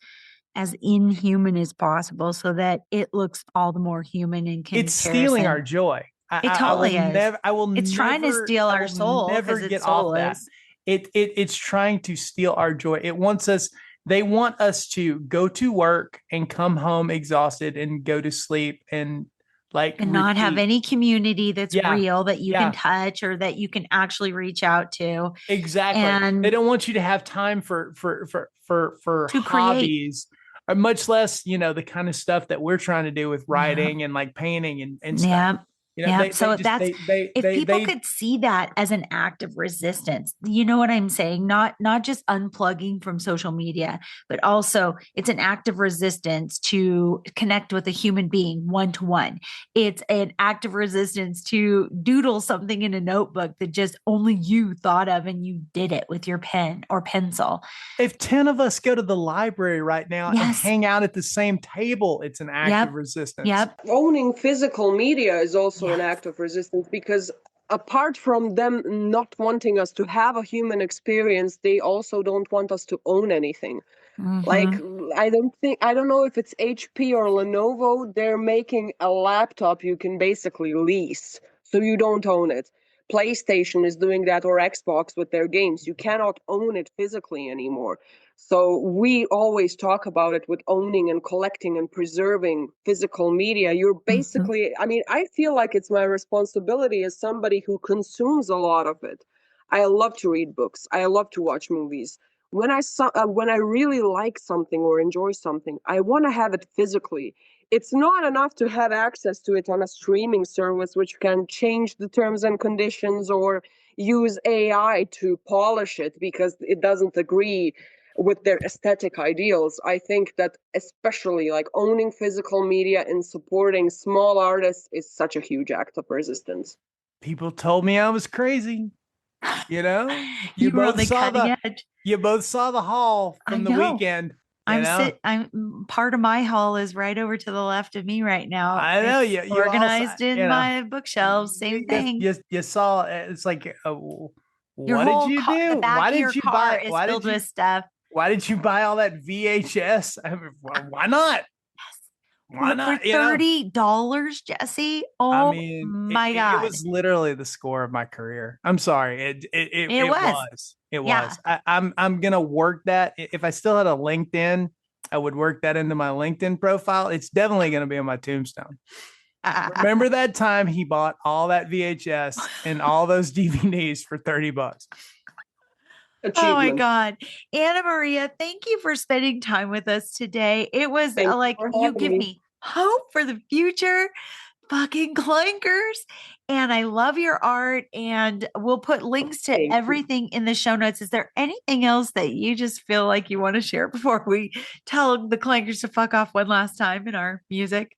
as inhuman as possible so that it looks all the more human in comparison. It's stealing our joy. It totally is. It's trying to steal our soul. Never get off that. It's trying to steal our joy. It wants us. They want us to go to work and come home exhausted and go to sleep and like not have any community that's real that you can touch or that you can actually reach out to. Exactly. And they don't want you to have time for hobbies, or much less, you know, the kind of stuff that we're trying to do with writing and like painting and stuff. Yeah. So just if people they could see that as an act of resistance, you know what I'm saying? Not just unplugging from social media, but also it's an act of resistance to connect with a human being one to one. It's an act of resistance to doodle something in a notebook that just only you thought of and you did it with your pen or pencil. if 10 of us go to the library right now and Yes. hang out at the same table, it's an act Yep. of resistance. Yep. Owning physical media is also an Yes. act of resistance because apart from them not wanting us to have a human experience, they also don't want us to own anything. Like, Mhm. I don't know if it's HP or Lenovo, they're making a laptop you can basically lease, so you don't own it. PlayStation is doing that, or Xbox with their games. You cannot own it physically anymore. So we always talk about it with owning and collecting and preserving physical media. You're Mhm. basically, I mean, I feel like it's my responsibility as somebody who consumes a lot of it. I love to read books. I love to watch movies. When I really like something or enjoy something, I want to have it physically. It's not enough to have access to it on a streaming service, which can change the terms and conditions or use AI to polish it because it doesn't agree with their aesthetic ideals. I think that especially like owning physical media and supporting small artists is such a huge act of resistance. People told me I was crazy. You know, You were on the cutting edge. you both saw the haul I from the know. weekend. You know, I'm part of my hall is right over to the left of me right now. I know It's you also, organized in my bookshelves. Same thing. you saw it's like Your what did whole you car, the do? back of your car is filled with stuff. Why did you buy all that VHS? I mean, why not? Why For not? You know, $30, Jesse. I Oh mean, my it God. was literally the score of my career. I'm sorry. It was. It Yeah. was. I'm gonna work that. If I still had a LinkedIn, I would work that into my LinkedIn profile. It's definitely gonna be on my tombstone. Remember that time he bought all that VHS and all those DVDs for $30? Oh my Achievement. God. Anna Maria, thank you for spending time with us today. It was Thank you like for you having give me. me hope for the future. Fucking clankers. And I love your art. And we'll put links to Thank you. everything in the show notes. Is there anything else that you just feel like you want to share before we tell the clankers to fuck off one last time in our music?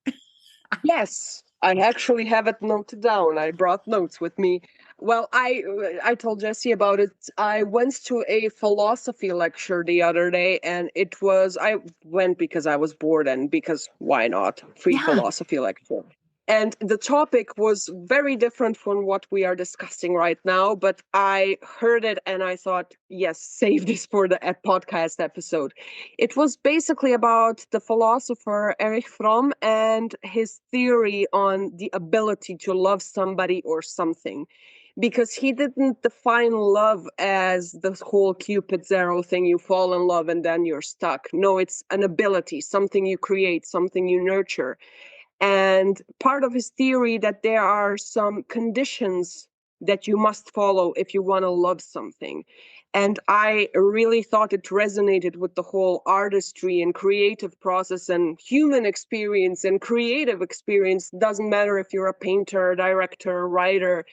Yes, I actually have it noted down. I brought notes with me. Well, I told Jesse about it. I went to a philosophy lecture the other day, and I went because I was bored and because why not? Free Yeah. philosophy lecture. And the topic was very different from what we are discussing right now, but I heard it and I thought, yes, save this for the podcast episode. It was basically about the philosopher Erich Fromm and his theory on the ability to love somebody or something. Because he didn't define love as the whole Cupid's arrow thing, you fall in love and then you're stuck. No, it's an ability, something you create, something you nurture. And part of his theory that there are some conditions that you must follow if you want to love something. And I really thought it resonated with the whole artistry and creative process and human experience and creative experience. Doesn't matter if you're a painter, director, writer.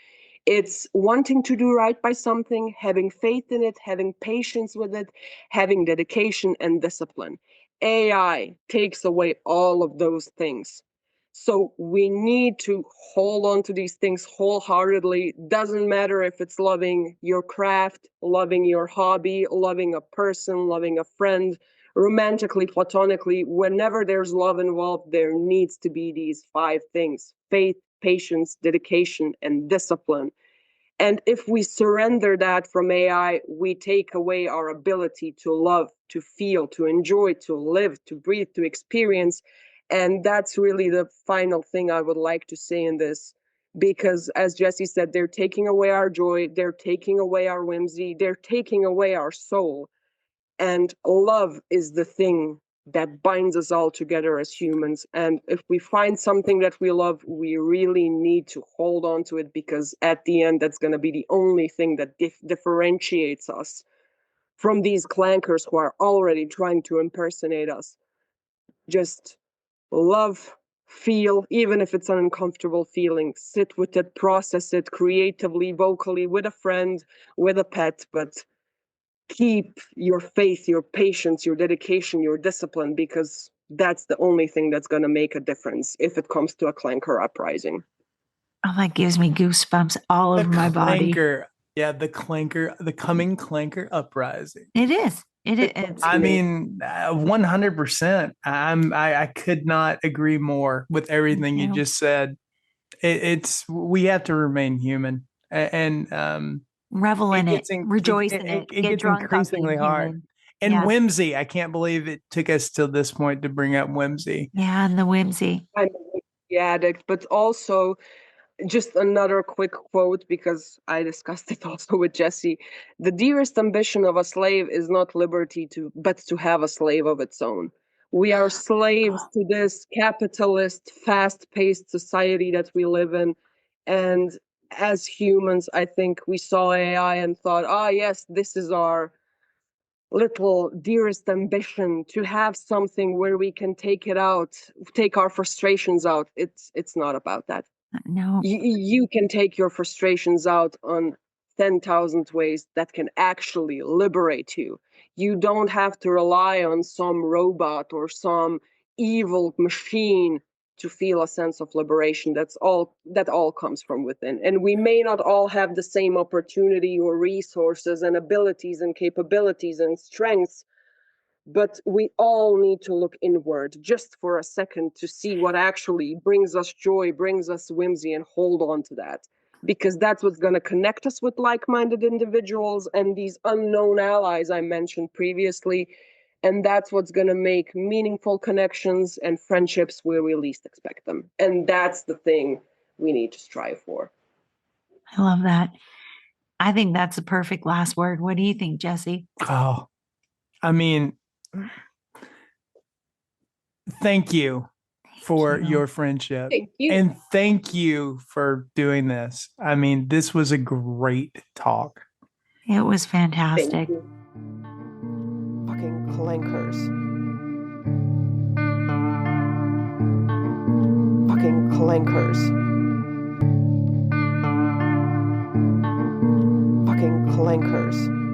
It's wanting to do right by something, having faith in it, having patience with it, having dedication and discipline. AI takes away all of those things. So we need to hold on to these things wholeheartedly. Doesn't matter if it's loving your craft, loving your hobby, loving a person, loving a friend, romantically, platonically. Whenever there's love involved, there needs to be these five things: faith, patience, dedication, and discipline. And if we surrender that from AI, we take away our ability to love, to feel, to enjoy, to live, to breathe, to experience. And that's really the final thing I would like to say in this. Because as Jesse said, they're taking away our joy, they're taking away our whimsy, they're taking away our soul. And love is the thing that binds us all together as humans. And if we find something that we love, we really need to hold on to it because at the end, that's going to be the only thing that differentiates us from these clankers who are already trying to impersonate us. Just love feel, even if it's an uncomfortable feeling, sit with it, process it creatively, vocally, with a friend, with a pet, but keep your faith, your patience, your dedication, your discipline, because that's the only thing that's going to make a difference if it comes to a clanker uprising. Oh, that gives me goosebumps all over my body. Clanker. Yeah, the clanker, the coming clanker uprising. It is. It's I mean, 100%. I could not agree more with everything you just said. We have to remain human, and revel in it, rejoice in it, it get gets drunk on increasingly being hard. human. And Yes. whimsy. I can't believe it took us to this point to bring up whimsy. Yeah, and the whimsy. I'm the addict, but also just another quick quote, because I discussed it also with Jesse. The dearest ambition of a slave is not liberty but to have a slave of its own. We are slaves to this capitalist, fast-paced society that we live in. And as humans, I think we saw AI and thought, yes, this is our little dearest ambition, to have something where we can take it out, take our frustrations out. It's not about that. No. You can take your frustrations out on 10,000 ways that can actually liberate you. You don't have to rely on some robot or some evil machine to feel a sense of liberation. That all comes from within. And we may not all have the same opportunity or resources and abilities and capabilities and strengths, but we all need to look inward just for a second to see what actually brings us joy, brings us whimsy, and hold on to that. Because that's what's going to connect us with like-minded individuals and these unknown allies I mentioned previously. And that's what's going to make meaningful connections and friendships where we least expect them. And that's the thing we need to strive for. I love that. I think that's the perfect last word. What do you think, Jesse? Oh, I mean, thank you for your friendship. Thank you. And thank you for doing this. I mean, this was a great talk. It was fantastic. Fucking clankers. Fucking clankers. Fucking clankers.